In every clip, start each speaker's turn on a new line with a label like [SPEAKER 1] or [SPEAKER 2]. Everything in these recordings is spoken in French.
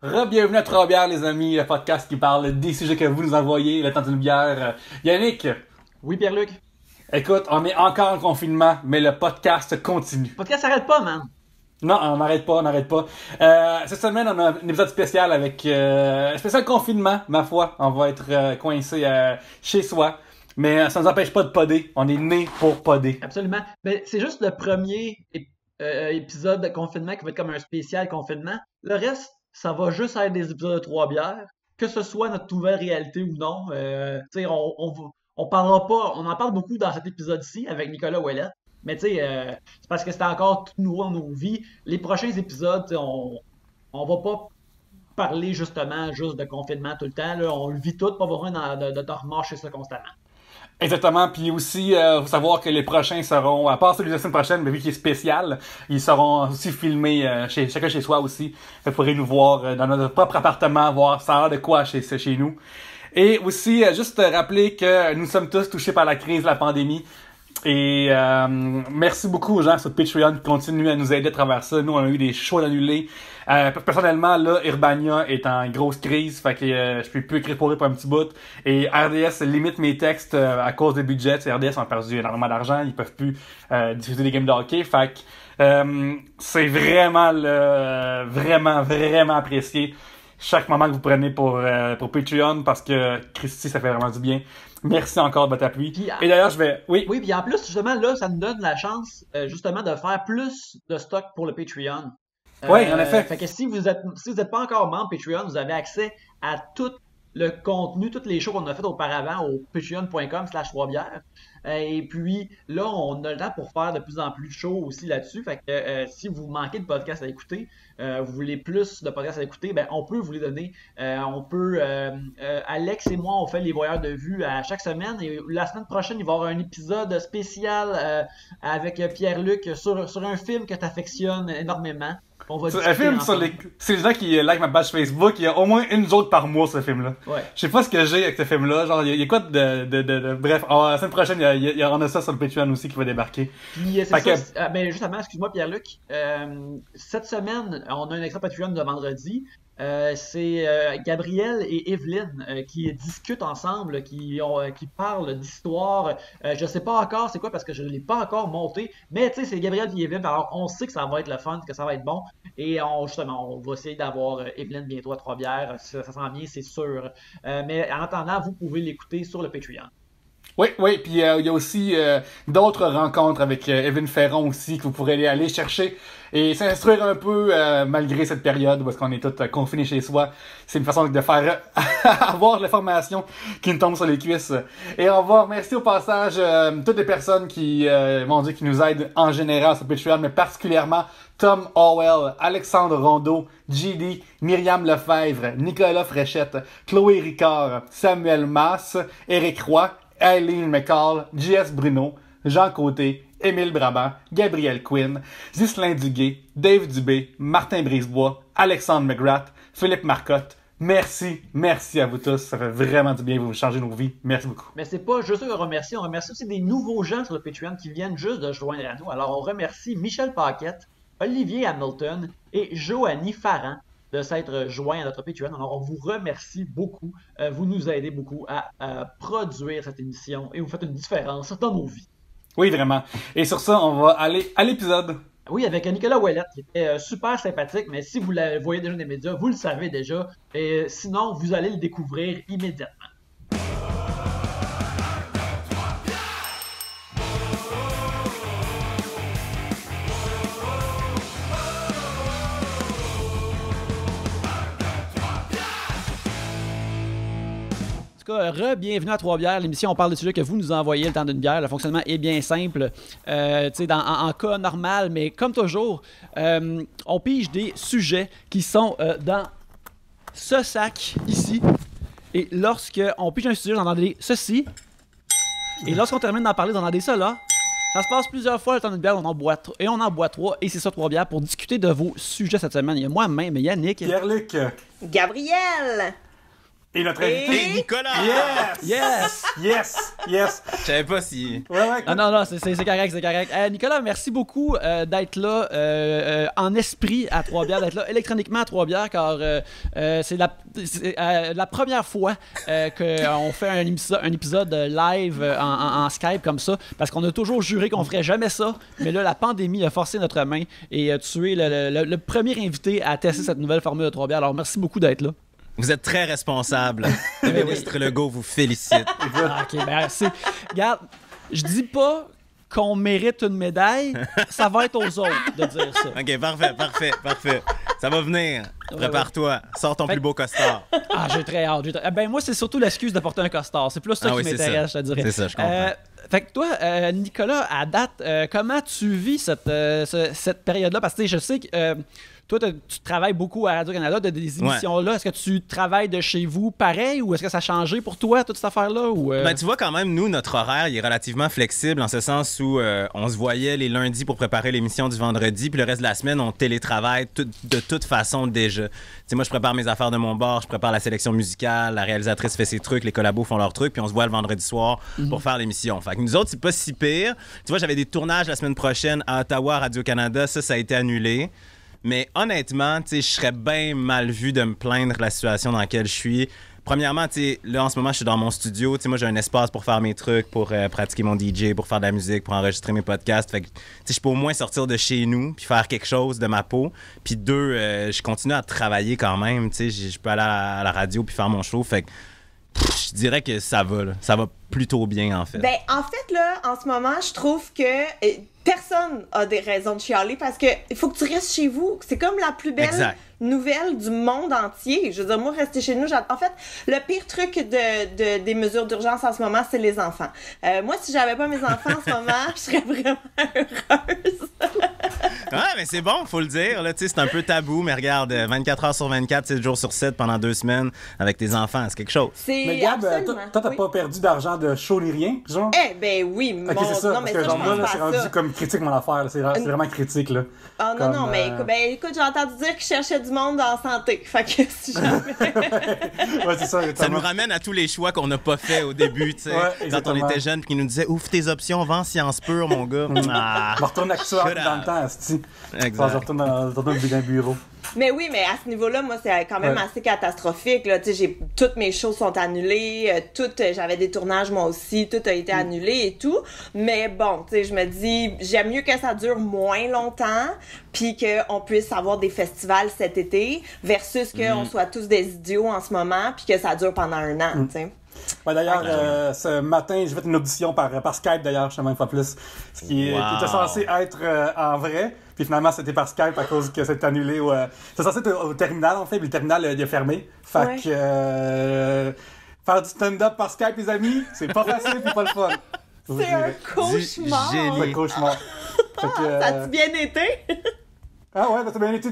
[SPEAKER 1] Re-bienvenue à Trois-Bières, les amis, le podcast qui parle des sujets que vous nous envoyez, le temps d'une bière. Yannick,
[SPEAKER 2] Oui, Pierre-Luc.
[SPEAKER 1] écoute, on est encore en confinement, mais le podcast continue.
[SPEAKER 2] Le podcast s'arrête pas, man.
[SPEAKER 1] Non, on n'arrête pas, on n'arrête pas. Cette semaine, on a un épisode spécial avec un spécial confinement, ma foi. On va être coincé chez soi, mais ça nous empêche pas de podder. On est né pour podder.
[SPEAKER 2] Absolument. Mais c'est juste le premier épisode de confinement qui va être comme un spécial confinement. Le reste, ça va juste être des épisodes de trois bières, que ce soit notre nouvelle réalité ou non. Tu sais, on parlera pas, on en parle beaucoup dans cet épisode-ci avec Nicolas Ouellet. Mais tu sais, c'est parce que c'était encore tout nouveau dans nos vies. Les prochains épisodes, tu sais, on va pas parler justement juste de confinement tout le temps. Là. On le vit tout, pas besoin de remarcher ça constamment.
[SPEAKER 1] Exactement, puis aussi, faut savoir que les prochains seront, à part celui de la semaine prochaine, mais vu qu'il est spécial, ils seront aussi filmés chacun chez soi aussi. Vous pourrez nous voir dans notre propre appartement, voir ça a l'air de quoi chez nous. Et aussi, juste rappeler que nous sommes tous touchés par la crise de la pandémie. Et merci beaucoup aux gens sur Patreon qui continuent à nous aider à travers ça. Nous, on a eu des shows annulés. Personnellement, là, Urbania est en grosse crise, fait que je peux plus écrire pour eux pour un petit bout. Et RDS limite mes textes à cause des budgets. RDS ont perdu énormément d'argent, ils peuvent plus diffuser des games de hockey. Fait que c'est vraiment vraiment apprécié chaque moment que vous prenez pour Patreon parce que Christy, ça fait vraiment du bien. Merci encore de votre appui.
[SPEAKER 2] Puis,
[SPEAKER 1] Et d'ailleurs, je vais... Oui.
[SPEAKER 2] Oui, puis en plus, justement, là, ça nous donne la chance, justement, de faire plus de stock pour le Patreon.
[SPEAKER 1] Oui, en effet.
[SPEAKER 2] Fait que si vous êtes pas encore membre Patreon, vous avez accès à tout le contenu, toutes les shows qu'on a fait auparavant au patreon.com/3bières. Et puis là, on a le temps pour faire de plus en plus de shows aussi là-dessus. Fait que si vous manquez de podcasts à écouter, vous voulez plus de podcasts à écouter, ben on peut vous les donner. Alex et moi, on fait les voyeurs de vue à chaque semaine. Et la semaine prochaine, il va y avoir un épisode spécial avec Pierre-Luc sur un film que tu affectionnes énormément. On va
[SPEAKER 1] Un film sur les... C'est les gens qui like ma page Facebook, il y a au moins une joke par mois, ce film-là.
[SPEAKER 2] Ouais.
[SPEAKER 1] Je sais pas ce que j'ai avec ce film-là, genre, il y a quoi Bref, la semaine prochaine, on a ça sur le Patreon aussi qui va débarquer.
[SPEAKER 2] Puis c'est ça, ben justement, excuse-moi Pierre-Luc, cette semaine, on a un extra Patreon de vendredi. C'est Gabriel et Evelyne qui discutent ensemble, qui parlent d'histoire. Je sais pas encore c'est quoi parce que je ne l'ai pas encore monté, mais tu sais c'est Gabriel et Evelyne, alors on sait que ça va être le fun, que ça va être bon, et justement on va essayer d'avoir Evelyne bientôt à Trois-Bières, ça s'en vient c'est sûr. Mais en attendant, vous pouvez l'écouter sur le Patreon.
[SPEAKER 1] Oui, puis il y a aussi d'autres rencontres avec Evan Ferron aussi que vous pourrez aller chercher et s'instruire un peu malgré cette période parce qu'on est tous confinés chez soi. C'est une façon de faire avoir l'information qui nous tombe sur les cuisses. Et on va remercier au passage toutes les personnes qui qui nous aident en général sur Patreon, mais particulièrement Tom Howell, Alexandre Rondeau, JD, Myriam Lefebvre, Nicolas Fréchette, Chloé Ricard, Samuel Masse, Éric Roy, Eileen McCall, J.S. Bruno, Jean Côté, Émile Brabant, Gabriel Quinn, Ghislain Duguay, Dave Dubé, Martin Brisebois, Alexandre McGrath, Philippe Marcotte. Merci à vous tous. Ça fait vraiment du bien, vous changez nos vies. Merci beaucoup.
[SPEAKER 2] Mais c'est pas juste un remercier, on remercie aussi des nouveaux gens sur le Patreon qui viennent juste de se joindre à nous. Alors on remercie Michel Paquette, Olivier Hamilton et Joanie Farran de s'être joints à notre Patreon. Alors, on vous remercie beaucoup. Vous nous aidez beaucoup à produire cette émission et vous faites une différence dans nos vies.
[SPEAKER 1] Oui, vraiment. Et sur ça, on va aller à l'épisode.
[SPEAKER 2] Oui, avec Nicolas Ouellet, qui était super sympathique, mais si vous le voyez déjà dans les médias, vous le savez déjà. Et sinon, vous allez le découvrir immédiatement. Bienvenue à Trois-Bières, l'émission on parle de sujets que vous nous envoyez le temps d'une bière. Le fonctionnement est bien simple, en cas normal, mais comme toujours, on pige des sujets qui sont dans ce sac ici. Et lorsqu'on pige un sujet, on entendez ceci. Et lorsqu'on termine d'en parler, on entendez ça là. Ça se passe plusieurs fois le temps d'une bière, on en boit trois, et c'est ça Trois-Bières pour discuter de vos sujets cette semaine. Il y a moi-même, Yannick,
[SPEAKER 1] Pierre-Luc,
[SPEAKER 3] Gabriel.
[SPEAKER 1] Et notre invité...
[SPEAKER 3] Et Nicolas!
[SPEAKER 1] Yes!
[SPEAKER 3] Je savais pas si...
[SPEAKER 1] Ouais,
[SPEAKER 2] Non, c'est correct. Nicolas, merci beaucoup d'être là en esprit à Trois-Bières, d'être là électroniquement à Trois-Bières, car c'est la première fois qu'on fait un épisode live en Skype comme ça, parce qu'on a toujours juré qu'on ferait jamais ça, mais là, la pandémie a forcé notre main et tu es le premier invité à tester cette nouvelle formule de Trois-Bières. Alors, merci beaucoup d'être là.
[SPEAKER 3] Vous êtes très responsable. Le ministre Legault vous félicite.
[SPEAKER 2] OK, c'est... Regarde, je dis pas qu'on mérite une médaille, ça va être aux autres de dire ça.
[SPEAKER 3] OK, parfait. Ça va venir. Prépare-toi. Sors ton plus beau costard.
[SPEAKER 2] J'ai très hâte. Ben moi, c'est surtout l'excuse de porter un costard. C'est plus ça qui m'intéresse, je te dirais.
[SPEAKER 3] C'est ça, je comprends.
[SPEAKER 2] Fait que toi, Nicolas, à date, comment tu vis cette période-là? Parce que je sais que... toi, tu travailles beaucoup à Radio-Canada, de des émissions-là. Est-ce que tu travailles de chez vous pareil ou est-ce que ça a changé pour toi, toute cette affaire-là? Ou
[SPEAKER 3] Ben, tu vois, quand même, nous, notre horaire, il est relativement flexible en ce sens où on se voyait les lundis pour préparer l'émission du vendredi, puis le reste de la semaine, on télétravaille de toute façon déjà. Tu sais, moi, je prépare mes affaires de mon bord, je prépare la sélection musicale, la réalisatrice fait ses trucs, les collabos font leurs trucs, puis on se voit le vendredi soir pour faire l'émission. Fait que nous autres, c'est pas si pire. Tu vois, j'avais des tournages la semaine prochaine à Ottawa, Radio-Canada. Ça a été annulé. Mais honnêtement, tu sais, je serais bien mal vu de me plaindre de la situation dans laquelle je suis. Premièrement, tu sais, là, en ce moment, je suis dans mon studio. Tu sais, moi, j'ai un espace pour faire mes trucs, pour pratiquer mon DJ, pour faire de la musique, pour enregistrer mes podcasts. Fait que, tu sais, je peux au moins sortir de chez nous puis faire quelque chose de ma peau. Puis deux, je continue à travailler quand même. Tu sais, je peux aller à la radio puis faire mon show. Fait que je dirais que ça va, là. Ça va plutôt bien, en fait.
[SPEAKER 4] Ben, en fait, là, en ce moment, je trouve que personne a des raisons de chialer parce que il faut que tu restes chez vous. C'est comme la plus belle nouvelle du monde entier. Je veux dire, moi, rester chez nous, en fait, le pire truc des mesures d'urgence en ce moment, c'est les enfants. Moi, si j'avais pas mes enfants en ce moment, je serais vraiment heureuse.
[SPEAKER 3] Ouais, mais c'est bon, faut le dire. Là, c'est un peu tabou, mais regarde, 24 heures sur 24, 7 jours sur 7 pendant 2 semaines avec tes enfants, c'est quelque chose.
[SPEAKER 1] Mais Gab, toi, t'as pas perdu d'argent de show ni rien, genre?
[SPEAKER 4] Eh ben oui,
[SPEAKER 1] Ok, c'est ça,
[SPEAKER 4] non, mais ça,
[SPEAKER 1] genre,
[SPEAKER 4] je pense
[SPEAKER 1] là, c'est rendu comme critique mon affaire, là. C'est vraiment critique, là.
[SPEAKER 4] Ah non, non, mais écoute, j'ai entendu dire qu'ils cherchaient du monde en santé. Fait que si jamais...
[SPEAKER 1] ouais, c'est ça.
[SPEAKER 3] Ça nous ramène à tous les choix qu'on n'a pas fait au début, tu sais. Quand on était jeunes, puis qu'ils nous disaient, ouvre tes options, vends Sciences Pure, mon gars.
[SPEAKER 1] Je retourne actuellement dans le temps, asti.
[SPEAKER 3] Exact.
[SPEAKER 1] Je retourne dans un bureau.
[SPEAKER 4] Mais oui, mais à ce niveau-là, moi, c'est quand même assez catastrophique. Là. Toutes mes shows sont annulées. J'avais des tournages, moi aussi. Tout a été annulé et tout. Mais bon, je me dis, j'aime mieux que ça dure moins longtemps puis qu'on puisse avoir des festivals cet été versus qu'on soit tous des idiots en ce moment puis que ça dure pendant un an, tu sais.
[SPEAKER 1] Ouais, d'ailleurs, ce matin, j'ai fait une audition par Skype, d'ailleurs, je sais même pas plus. Ce qui était censé être en vrai. Puis finalement, c'était par Skype à cause que c'était annulé. C'est censé être au terminal, en fait, mais le terminal il est fermé. Fait que faire du stand-up par Skype, les amis, c'est pas facile puis pas le fun.
[SPEAKER 4] C'est un cauchemar!
[SPEAKER 1] C'est un cauchemar.
[SPEAKER 4] Ça a-tu bien été?
[SPEAKER 1] Ah ouais, ça a bien été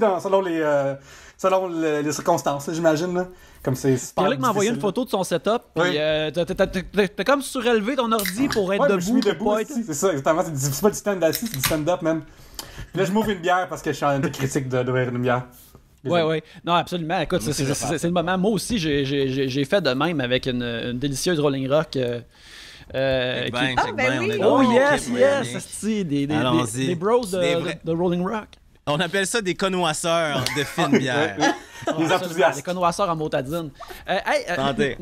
[SPEAKER 1] selon les circonstances, j'imagine. Là. Comme c'est super
[SPEAKER 2] Pierre-Luc m'a envoyé une photo de son setup, puis t'as comme surélevé ton ordi pour être debout.
[SPEAKER 1] Je suis debout aussi, c'est ça, exactement. C'est pas du stand assis, c'est du stand-up même. Puis là, je m'ouvre une bière parce que je suis en critique d'ouvrir une bière.
[SPEAKER 2] Oui. Non, absolument. Écoute, c'est le moment. Moi aussi, j'ai fait de même avec une délicieuse Rolling Rock.
[SPEAKER 4] Ben oui.
[SPEAKER 2] Oh yes! Des bros de Rolling Rock.
[SPEAKER 3] On appelle ça des connoisseurs de fine bière.
[SPEAKER 1] Les enthousiastes.
[SPEAKER 2] Des connoisseurs en motadine.
[SPEAKER 3] Santé.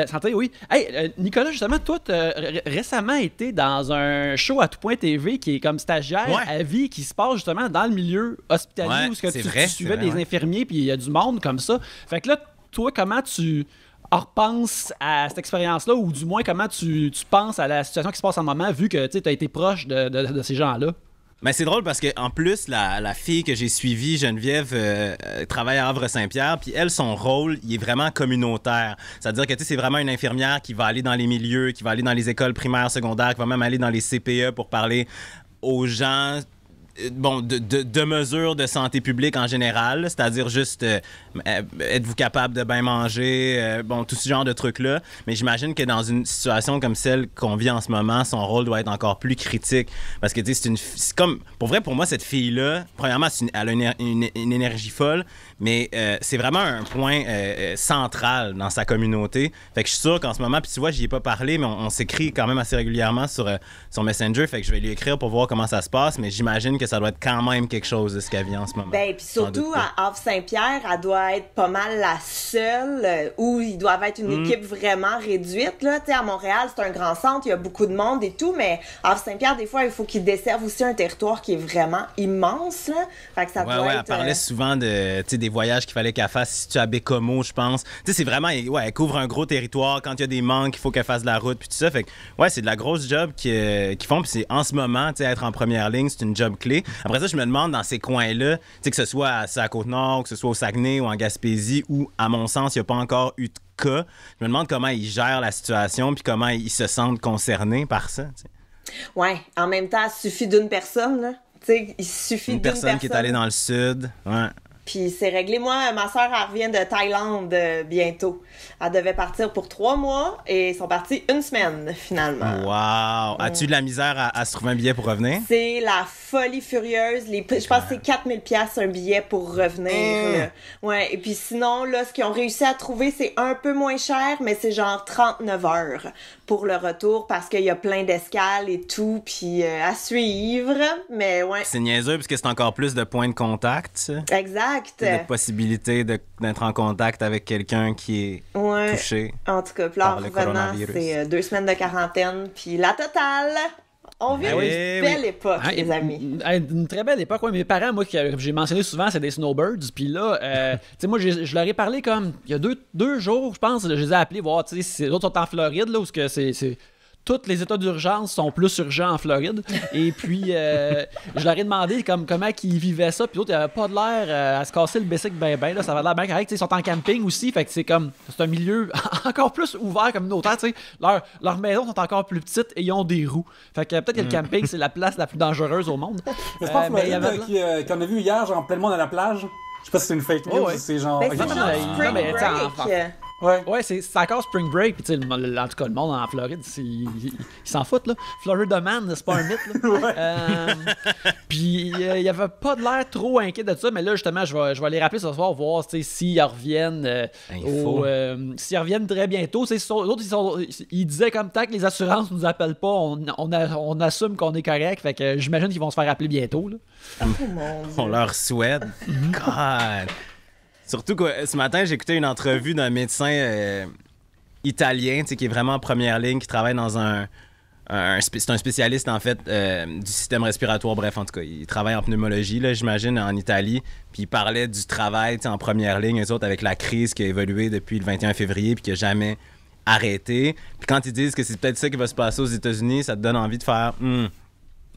[SPEAKER 2] Santé, oui. Hey, Nicolas, justement, toi, t'as récemment été dans un show à Tout.tv qui est comme stagiaire à vie, qui se passe justement dans le milieu hospitalier où tu suivais des infirmiers, puis il y a du monde comme ça. Fait que là, toi, comment tu repenses à cette expérience-là, ou du moins, comment tu penses à la situation qui se passe en ce moment, vu que tu as été proche de ces gens-là?
[SPEAKER 3] Mais c'est drôle parce que en plus, la fille que j'ai suivie, Geneviève, travaille à Havre-Saint-Pierre, puis elle, son rôle, il est vraiment communautaire. C'est-à-dire que c'est vraiment une infirmière qui va aller dans les milieux, qui va aller dans les écoles primaires, secondaires, qui va même aller dans les CPE pour parler aux gens bon, de mesures de santé publique en général, là, c'est-à-dire juste êtes-vous capable de bien manger, bon, tout ce genre de trucs-là. Mais j'imagine que dans une situation comme celle qu'on vit en ce moment, son rôle doit être encore plus critique. Parce que, tu sais, c'est comme... Pour vrai, pour moi, cette fille-là, premièrement, elle a une énergie folle, mais c'est vraiment un point central dans sa communauté. Fait que je suis sûr qu'en ce moment, puis tu vois, j'y ai pas parlé, mais on s'écrit quand même assez régulièrement sur Messenger. Fait que je vais lui écrire pour voir comment ça se passe, mais j'imagine que ça doit être quand même quelque chose de ce qu'elle vit en ce moment.
[SPEAKER 4] Ben, puis surtout, à Havre-Saint-Pierre, elle doit être pas mal la seule où ils doivent être une équipe vraiment réduite, là. Tu sais, à Montréal, c'est un grand centre, il y a beaucoup de monde et tout, mais à Havre-Saint-Pierre, des fois, il faut qu'ils desservent aussi un territoire qui est vraiment immense, là. Fait que ça doit être...
[SPEAKER 3] elle parlait souvent de, tu sais, des voyages qu'il fallait qu'elle fasse si tu es à Bécomo, je pense. Tu sais, c'est vraiment... Ouais, elle couvre un gros territoire. Quand il y a des manques, il faut qu'elle fasse de la route, puis tout ça. Fait que, ouais, c'est de la grosse job qu'ils font, puis c'est en ce moment, tu sais, être en première ligne, c'est une job clé. Après ça, je me demande dans ces coins-là, tu sais, que ce soit à Côte-Nord, que ce soit au Saguenay ou en Gaspésie, où, à mon sens, il n'y a pas encore eu de cas. Je me demande comment ils gèrent la situation puis comment ils se sentent concernés par ça. T'sais.
[SPEAKER 4] Ouais, en même temps, il suffit d'une personne, là. Tu sais, il suffit d'une personne
[SPEAKER 3] qui est allée dans le sud. Ouais.
[SPEAKER 4] Puis c'est réglé. Moi, ma soeur, elle revient de Thaïlande bientôt. Elle devait partir pour 3 mois et ils sont partis 1 semaine, finalement.
[SPEAKER 3] Wow! As-tu de la misère à se trouver un billet pour revenir?
[SPEAKER 4] C'est la folie furieuse. Je pense que c'est 4000 $ un billet pour revenir. Ouais. Et puis sinon, là, ce qu'ils ont réussi à trouver, c'est un peu moins cher, mais c'est genre 39 heures pour le retour parce qu'il y a plein d'escales et tout, puis à suivre. Mais ouais.
[SPEAKER 3] C'est niaiseux parce que c'est encore plus de points de contact, ça.
[SPEAKER 4] Exact.
[SPEAKER 3] De possibilité d'être en contact avec quelqu'un qui est touché.
[SPEAKER 4] En tout cas, là, en revenant, c'est 2 semaines de quarantaine, puis la totale. On vit une belle époque, les amis.
[SPEAKER 2] Une très belle époque. Ouais, mes parents, moi, que j'ai mentionné souvent, c'est des snowbirds. Puis là, tu sais, moi, je leur ai parlé comme il y a deux jours, je pense, je les ai appelés voir, tu sais, si les autres sont en Floride, là, où c'est tous les états d'urgence sont plus urgents en Floride. Et puis, je leur ai demandé comment ils vivaient ça. Puis l'autre, il avait pas de l'air à se casser le bessic ben. Là, ça avait l'air bien correct. Ils sont en camping aussi. Fait que c'est un milieu encore plus ouvert communautaire. Leurs maisons sont encore plus petites et ils ont des roues. Fait que peut-être que le camping, c'est la place la plus dangereuse au monde.
[SPEAKER 1] C'est pas Floride qu'on a vu hier, genre plein de monde à la plage. Je sais pas si c'est une fake news ou c'est genre...
[SPEAKER 4] Mais c'est genre Spring Break.
[SPEAKER 2] Ouais, c'est encore Spring Break. Puis, tu sais, en tout cas, le monde en Floride, ils s'en foutent, là. Florida Man, c'est pas un mythe, là. Puis, il y avait pas de l'air trop inquiet de ça. Mais là, justement, je vais aller rappeler ce soir, voir s'ils reviennent. S'ils reviennent très bientôt. D'autres, ils disaient comme tant que les assurances nous appellent pas, on assume qu'on est correct. Fait que j'imagine qu'ils vont se faire appeler bientôt, là.
[SPEAKER 3] On leur souhaite. God! Surtout que ce matin, j'ai écouté une entrevue d'un médecin italien, qui est vraiment en première ligne, qui travaille dans c'est un spécialiste, en fait, du système respiratoire. Bref, en tout cas, il travaille en pneumologie, là, j'imagine, en Italie. Puis il parlait du travail, en première ligne, eux autres, avec la crise qui a évolué depuis le 21 février puis qui n'a jamais arrêté. Puis quand ils disent que c'est peut-être ça qui va se passer aux États-Unis, ça te donne envie de faire...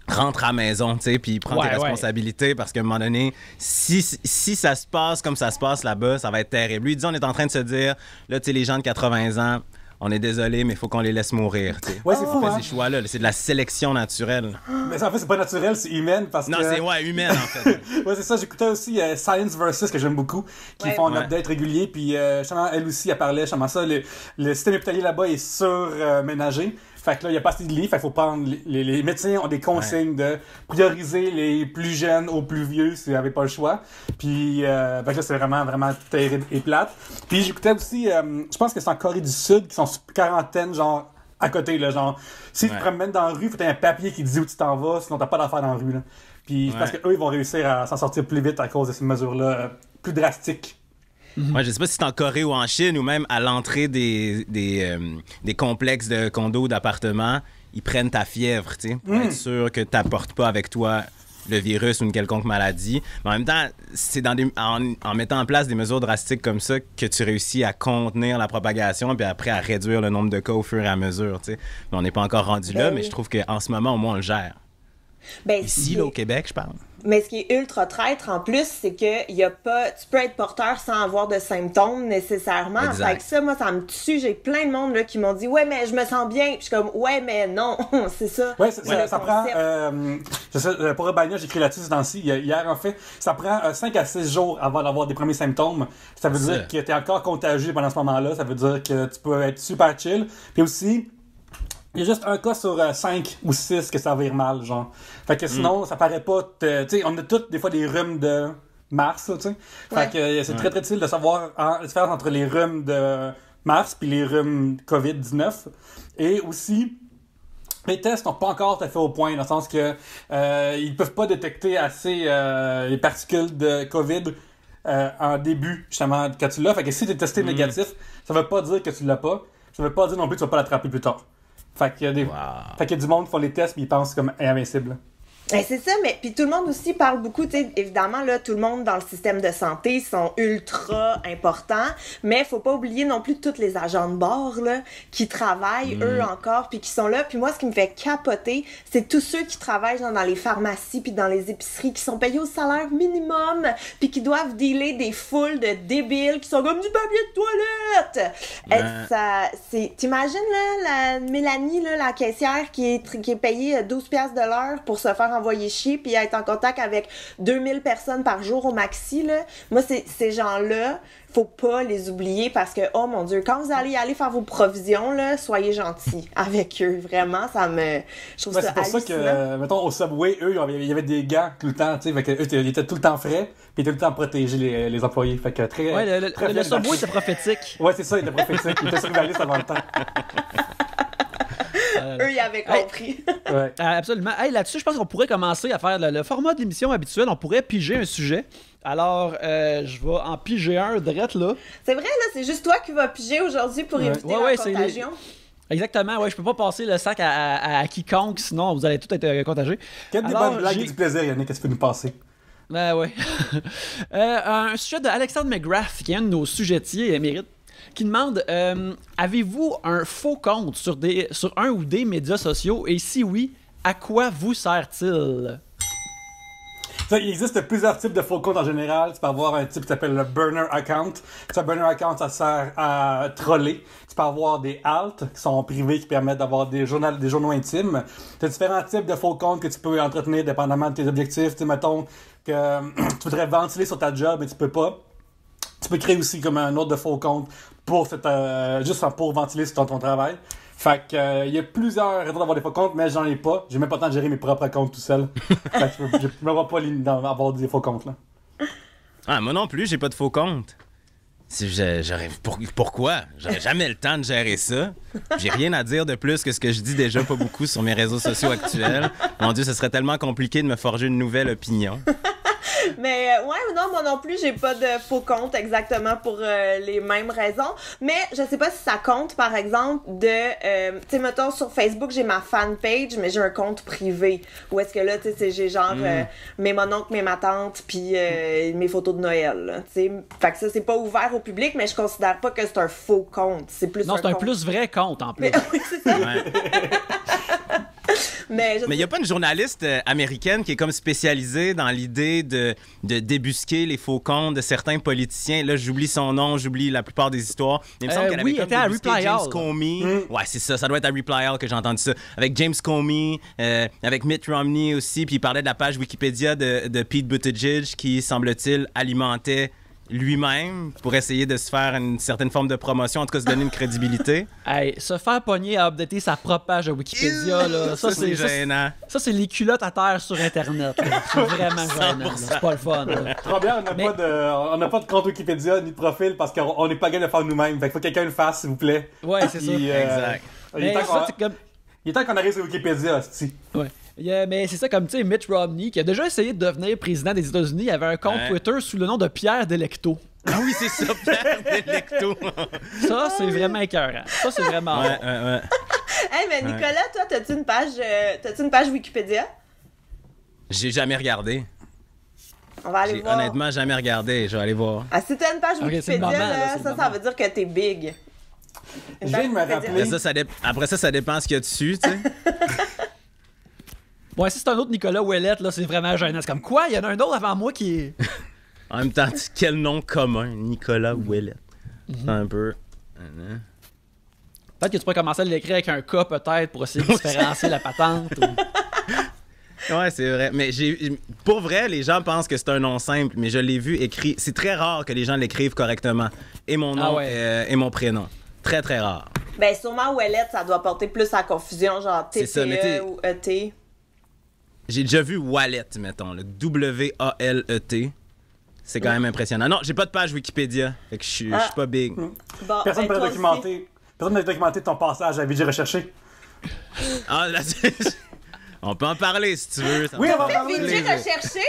[SPEAKER 3] rentre à la maison, tu sais, puis prends tes responsabilités parce qu'à un moment donné, si ça se passe comme ça se passe là-bas, ça va être terrible. Lui, il dit, on est en train de se dire, là, tu sais, les gens de 80 ans, on est désolé, mais il faut qu'on les laisse mourir, tu sais.
[SPEAKER 1] Ouais, c'est fou,
[SPEAKER 3] ces choix-là, c'est de la sélection naturelle.
[SPEAKER 1] Mais ça, en fait, c'est pas naturel, c'est humaine parce que...
[SPEAKER 3] Non, c'est humaine, en fait.
[SPEAKER 1] Ouais, c'est ça. J'écoutais aussi Science Versus, que j'aime beaucoup, qui font un update régulier, puis justement, elle aussi, elle parlait, justement, ça, le système hospitalier là-bas est surménagé. Fait que là, il n'y a pas assez de lits, fait qu'il faut prendre... Les médecins ont des consignes de prioriser les plus jeunes aux plus vieux s'ils n'avaient pas le choix. Puis, fait que là, c'est vraiment, vraiment terrible et plate. Puis j'écoutais aussi, je pense que c'est en Corée du Sud, qui sont sur quarantaine, genre, à côté, là, genre... Si tu te promènes dans la rue, faut que tu aies un papier qui te dit où tu t'en vas, sinon t'as pas d'affaires dans la rue, là. Puis je pense qu'eux, ils vont réussir à s'en sortir plus vite à cause de ces mesures-là plus drastiques.
[SPEAKER 3] Moi, je sais pas si c'est en Corée ou en Chine ou même à l'entrée des complexes de condos, d'appartements, ils prennent ta fièvre, tu sais, pour être sûr que tu n'apportes pas avec toi le virus ou une quelconque maladie. Mais en même temps, c'est en mettant en place des mesures drastiques comme ça que tu réussis à contenir la propagation puis après à réduire le nombre de cas au fur et à mesure, tu sais. Mais on n'est pas encore rendu là, mais je trouve qu'en ce moment, au moins, on le gère.
[SPEAKER 4] Ben,
[SPEAKER 3] Ici, là, au Québec, je parle.
[SPEAKER 4] Mais ce qui est ultra traître en plus, c'est que tu peux être porteur sans avoir de symptômes nécessairement.
[SPEAKER 3] Exact.
[SPEAKER 4] Fait que ça, moi, ça me tue. J'ai plein de monde là, qui m'ont dit ouais, mais je me sens bien. Puis je suis comme ouais, mais non, c'est ça.
[SPEAKER 1] Ouais,
[SPEAKER 4] le
[SPEAKER 1] ça prend.
[SPEAKER 4] concept.
[SPEAKER 1] Pour Urbania, j'ai écrit là-dessus dans-ci. Hier, en fait, ça prend 5 à 6 jours avant d'avoir des premiers symptômes. Ça veut dire que tu es encore contagieux pendant ce moment-là. Ça veut dire que tu peux être super chill. Puis aussi, il y a juste un cas sur 5 ou 6 que ça vire mal, genre. Fait que sinon, ça paraît pas. Tu sais, on a tous des fois des rhumes de mars, tu sais. Fait que c'est très très utile de savoir la différence entre les rhumes de mars puis les rhumes COVID-19. Et aussi, les tests n'ont pas encore tout à fait au point, dans le sens que ils peuvent pas détecter assez les particules de COVID en début, justement, quand tu l'as. Fait que si tu es testé négatif, ça veut pas dire que tu l'as pas. Ça veut pas dire non plus que tu vas pas l'attraper plus tard. Fait qu'il y a fait qu'il y a du monde qui font les tests et ils pensent comme invincible.
[SPEAKER 4] C'est ça, mais puis tout le monde aussi parle beaucoup, tu sais, évidemment, là, tout le monde dans le système de santé sont ultra importants, mais faut pas oublier non plus tous les agents de bord, là, qui travaillent, eux encore, puis qui sont là. Puis moi, ce qui me fait capoter, c'est tous ceux qui travaillent genre, dans les pharmacies puis dans les épiceries, qui sont payés au salaire minimum, puis qui doivent dealer des foules de débiles qui sont comme du papier de toilette! T'imagines, là, la Mélanie, là, la caissière qui est payée 12$ de l'heure pour se faire envoyer chier puis être en contact avec 2000 personnes par jour au maxi, là. Moi, ces gens-là, faut pas les oublier parce que, oh mon Dieu, quand vous allez aller faire vos provisions, là, soyez gentils avec eux. Vraiment, je trouve ça
[SPEAKER 1] c'est pour ça
[SPEAKER 4] hallucinant.
[SPEAKER 1] que, mettons, au Subway, eux, il y avait des gants tout le temps, tu sais, fait que eux, ils étaient tout le temps frais, puis ils étaient tout le temps protégés, les employés. Fait que très.
[SPEAKER 2] Ouais,
[SPEAKER 1] très
[SPEAKER 2] le Subway était prophétique.
[SPEAKER 1] Ouais, c'est ça, il était prophétique. Il était surréaliste avant le temps.
[SPEAKER 4] Eux, ils avaient compris.
[SPEAKER 1] Ouais.
[SPEAKER 2] Absolument. Hey, là-dessus, je pense qu'on pourrait commencer à faire le format de l'émission habituel. On pourrait piger un sujet. Alors, je vais en piger un direct là.
[SPEAKER 4] C'est vrai, là, c'est juste toi qui vas piger aujourd'hui pour éviter la contagion.
[SPEAKER 2] Exactement, ouais, je peux pas passer le sac à quiconque, sinon vous allez tous être contagés.
[SPEAKER 1] Quelle des bonnes blagues et du plaisir, Yannick, qu'est-ce que tu peux nous passer?
[SPEAKER 2] Ben ouais. Un sujet de Alexandre McGrath, qui est un de nos sujetiers émérites, qui demande avez-vous un faux compte sur un ou des médias sociaux et si oui, à quoi vous sert-il?
[SPEAKER 1] Il existe plusieurs types de faux comptes en général. Tu peux avoir un type qui s'appelle le burner account. Un burner account, ça sert à troller. Tu peux avoir des alt qui sont privés qui permettent d'avoir des journaux intimes. Tu as différents types de faux comptes que tu peux entretenir dépendamment de tes objectifs. Tu sais, mettons que tu voudrais ventiler sur ta job mais tu peux pas. Tu peux créer aussi comme un autre de faux compte pour juste pour ventiler sur ton travail. Fait que il y a plusieurs raisons d'avoir des faux comptes, mais j'en ai pas. J'ai même pas le temps de gérer mes propres comptes tout seul. Fait que je me vois pas avoir des faux comptes là.
[SPEAKER 3] Ah, moi non plus, j'ai pas de faux compte. Pourquoi? J'aurais jamais le temps de gérer ça. J'ai rien à dire de plus que ce que je dis déjà pas beaucoup sur mes réseaux sociaux actuels. Mon Dieu, ce serait tellement compliqué de me forger une nouvelle opinion.
[SPEAKER 4] Mais ouais, non, moi non plus, j'ai pas de faux compte exactement pour les mêmes raisons. Mais je sais pas si ça compte, par exemple, tu sais, mettons, sur Facebook, j'ai ma fanpage, mais j'ai un compte privé. Ou est-ce que là, tu sais, j'ai genre mes mononcles, mes ma tante, puis mes photos de Noël, tu sais. Fait que ça, c'est pas ouvert au public, mais je considère pas que c'est un faux compte. C'est plus
[SPEAKER 2] non, c'est un plus vrai compte, en plus.
[SPEAKER 4] Mais, oui, c'est ça.
[SPEAKER 3] Ouais. Mais il n'y a pas une journaliste américaine qui est comme spécialisée dans l'idée de débusquer les faux comptes de certains politiciens. Là, j'oublie son nom, j'oublie la plupart des histoires. Il me semble qu'elle avait comme débusqué James Comey. Ouais, c'est ça doit être à Reply All que j'ai entendu ça. Avec James Comey, avec Mitt Romney aussi, puis il parlait de la page Wikipédia de Pete Buttigieg qui, semble-t-il, alimentait lui-même pour essayer de se faire une certaine forme de promotion, en tout cas se donner une crédibilité.
[SPEAKER 2] Hey, se faire pogner à updater sa propre page de Wikipédia, là, ça c'est
[SPEAKER 3] gênant.
[SPEAKER 2] Ça, c'est les culottes à terre sur Internet. Là. C'est vraiment gênant. Là. C'est pas le fun.
[SPEAKER 1] Trop bien, on n'a pas de compte Wikipédia ni de profil parce qu'on n'est pas capable de le faire nous-mêmes. Fait qu'il faut que quelqu'un le fasse, s'il vous plaît.
[SPEAKER 2] Ouais, c'est ça.
[SPEAKER 3] Exact.
[SPEAKER 1] Il est temps qu'on arrive sur Wikipédia, hostie.
[SPEAKER 2] Ouais. Mais c'est ça, comme tu sais, Mitt Romney, qui a déjà essayé de devenir président des États-Unis, il avait un compte Twitter sous le nom de Pierre Delecto.
[SPEAKER 3] Ah oui, c'est ça, Pierre Delecto.
[SPEAKER 2] Ça, c'est vraiment écœurant. Ça, c'est vraiment
[SPEAKER 3] ouais.
[SPEAKER 4] Hey, mais Nicolas, toi, t'as-tu une page Wikipédia?
[SPEAKER 3] J'ai jamais regardé.
[SPEAKER 4] On va aller voir.
[SPEAKER 3] Honnêtement jamais regardé. Je vais aller voir.
[SPEAKER 4] Ah, si t'as une page Wikipédia, ça veut dire que t'es big.
[SPEAKER 1] Je viens de me rappeler.
[SPEAKER 3] Après ça, ça dépend ce qu'il y a dessus, tu sais.
[SPEAKER 2] Ouais, si c'est un autre Nicolas Ouellette, là, c'est vraiment gênant. C'est comme quoi? Il y en a un autre avant moi qui est.
[SPEAKER 3] En même temps, quel nom commun, Nicolas Ouellet. Un peu.
[SPEAKER 2] Peut-être que tu pourrais commencer à l'écrire avec un K, peut-être, pour essayer de différencier la patente.
[SPEAKER 3] Ouais, c'est vrai. Mais pour vrai, les gens pensent que c'est un nom simple, mais je l'ai vu écrit. C'est très rare que les gens l'écrivent correctement. Et mon nom et mon prénom. Très, très rare.
[SPEAKER 4] Ben, sûrement Ouellette, ça doit porter plus à confusion, genre TTE ou ET.
[SPEAKER 3] J'ai déjà vu Wallet, mettons, le W-A-L-E-T. C'est quand même impressionnant. Non, j'ai pas de page Wikipédia. Fait que je suis pas big.
[SPEAKER 4] Bon,
[SPEAKER 1] Personne
[SPEAKER 4] ben,
[SPEAKER 1] ne peut documenter ton passage à VJ Recherché.
[SPEAKER 3] Ah, là, on peut en parler si tu veux.
[SPEAKER 1] Oui, on va en parler.
[SPEAKER 4] VJ Recherché?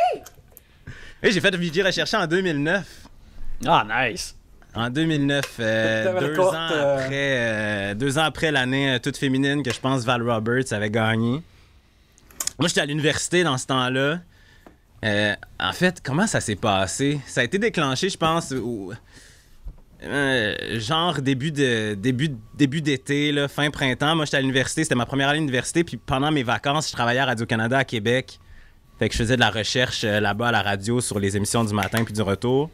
[SPEAKER 3] Oui, j'ai fait VJ Recherché en 2009.
[SPEAKER 2] Ah, nice.
[SPEAKER 3] En 2009, deux ans après l'année toute féminine que je pense Val Roberts avait gagné. Moi, j'étais à l'université dans ce temps-là. En fait, comment ça s'est passé? Ça a été déclenché, je pense, genre début d'été, là, fin printemps. Moi, j'étais à l'université, c'était ma première année d'université. Puis pendant mes vacances, je travaillais à Radio-Canada à Québec. Fait que je faisais de la recherche là-bas à la radio sur les émissions du matin puis du retour.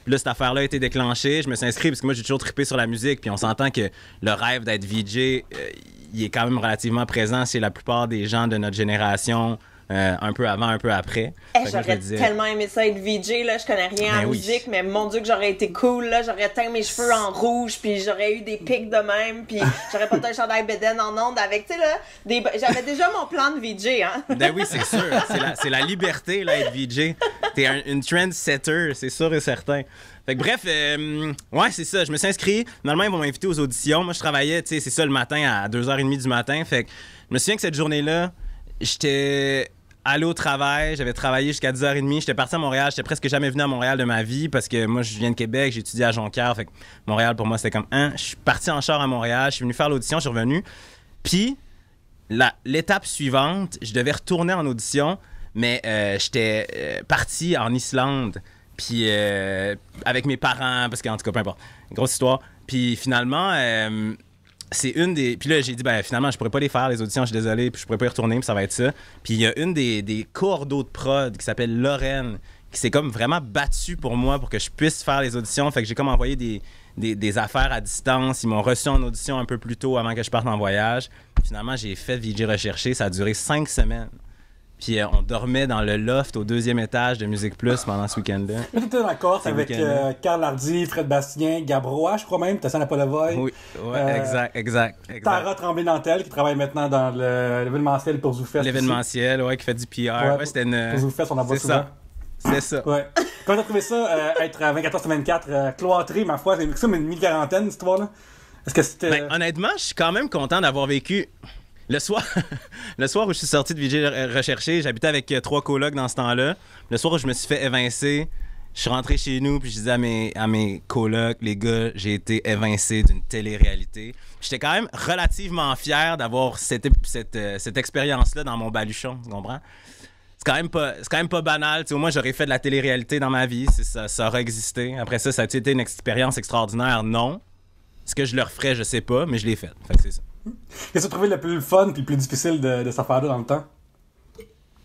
[SPEAKER 3] Puis là, cette affaire-là a été déclenchée. Je me suis inscrit parce que moi, j'ai toujours trippé sur la musique. Puis on s'entend que le rêve d'être VJ, il est quand même relativement présent chez la plupart des gens de notre génération. Un peu avant, un peu après.
[SPEAKER 4] J'aurais tellement aimé ça être VJ, là. Je connais rien en musique, mais mon Dieu que j'aurais été cool, là. J'aurais teint mes cheveux en rouge, puis j'aurais eu des pics de même, puis j'aurais porté un chandail bédaine en ondes avec, tu sais, là, j'avais déjà mon plan de VJ, hein.
[SPEAKER 3] Ben oui, c'est sûr. C'est la liberté, là, être VJ. T'es une trendsetter, c'est sûr et certain. Fait que bref, ouais, c'est ça. Je me suis inscrit. Normalement, ils vont m'inviter aux auditions. Moi, je travaillais, tu sais, c'est ça, le matin à 2h30 du matin. Fait que je me souviens que cette journée-là, j'étais allé au travail, j'avais travaillé jusqu'à 10h30, j'étais parti à Montréal, j'étais presque jamais venu à Montréal de ma vie parce que moi je viens de Québec, j'ai étudié à Jonquière, fait que Montréal pour moi c'était comme je suis parti en char à Montréal, je suis venu faire l'audition, je suis revenu. Puis l'étape suivante, je devais retourner en audition, mais j'étais parti en Islande, puis avec mes parents, parce qu'en tout cas peu importe, grosse histoire. Puis finalement c'est une des... Puis là, j'ai dit, finalement, je pourrais pas les faire, les auditions, je suis désolé, puis je pourrais pas y retourner, puis ça va être ça. Puis il y a une des cordeaux de prod qui s'appelle Lorraine, qui s'est comme vraiment battue pour moi pour que je puisse faire les auditions. Fait que j'ai comme envoyé des affaires à distance. Ils m'ont reçu en audition un peu plus tôt avant que je parte en voyage. Puis finalement, j'ai fait VJ Recherché. Ça a duré 5 semaines. Puis on dormait dans le loft au 2e étage de Musique Plus pendant ce week-end-là.
[SPEAKER 1] Tu étais dans la Corse avec Carl Hardy, Fred Bastien, Gabrois, je crois même, t'as à Polovoy.
[SPEAKER 3] Oui, ouais, exact.
[SPEAKER 1] Tara Tremblay-Nantel, qui travaille maintenant dans l'événementiel pour ZooFest.
[SPEAKER 3] L'événementiel, ouais, qui fait du PR. Ouais, c'était une...
[SPEAKER 1] Pour ZooFest, on en voit souvent.
[SPEAKER 3] C'est ça.
[SPEAKER 1] Ouais. Comment t'as trouvé ça, être à 24h/24, cloîtré, ma foi, c'est comme une mi-quarantaine, cette histoire-là? Est-ce que c'était...
[SPEAKER 3] Honnêtement, je suis quand même content d'avoir vécu... Le soir où je suis sorti de VJ Recherché, j'habitais avec 3 colocs dans ce temps-là. Le soir où je me suis fait évincer, je suis rentré chez nous puis je disais à mes colocs, les gars, j'ai été évincé d'une télé-réalité. J'étais quand même relativement fier d'avoir cette expérience-là dans mon baluchon, tu comprends? C'est quand même pas banal. T'sais, au moins, j'aurais fait de la télé-réalité dans ma vie, ça aurait existé. Après ça a été une expérience extraordinaire? Non. Est-ce que je le referais? Je sais pas, mais je l'ai fait. Fait que c'est ça.
[SPEAKER 1] Qu'est-ce que tu as trouvé le plus fun et le plus difficile de cette affaire-là dans le temps?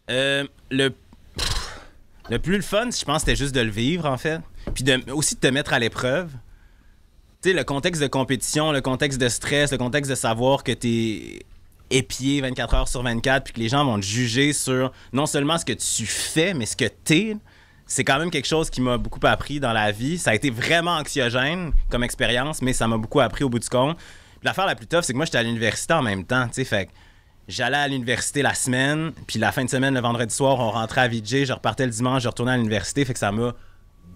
[SPEAKER 3] Le plus le fun, je pense, c'était juste de le vivre, en fait. Puis aussi de te mettre à l'épreuve. Tu sais, le contexte de compétition, le contexte de stress, le contexte de savoir que t'es épié 24 heures sur 24 puis que les gens vont te juger sur non seulement ce que tu fais, mais ce que t'es. C'est quand même quelque chose qui m'a beaucoup appris dans la vie. Ça a été vraiment anxiogène comme expérience, mais ça m'a beaucoup appris au bout du compte. L'affaire la plus tough, c'est que moi, j'étais à l'université en même temps, tu sais, fait que j'allais à l'université la semaine, puis la fin de semaine, le vendredi soir, on rentrait à VJ, je repartais le dimanche, je retournais à l'université, fait que ça m'a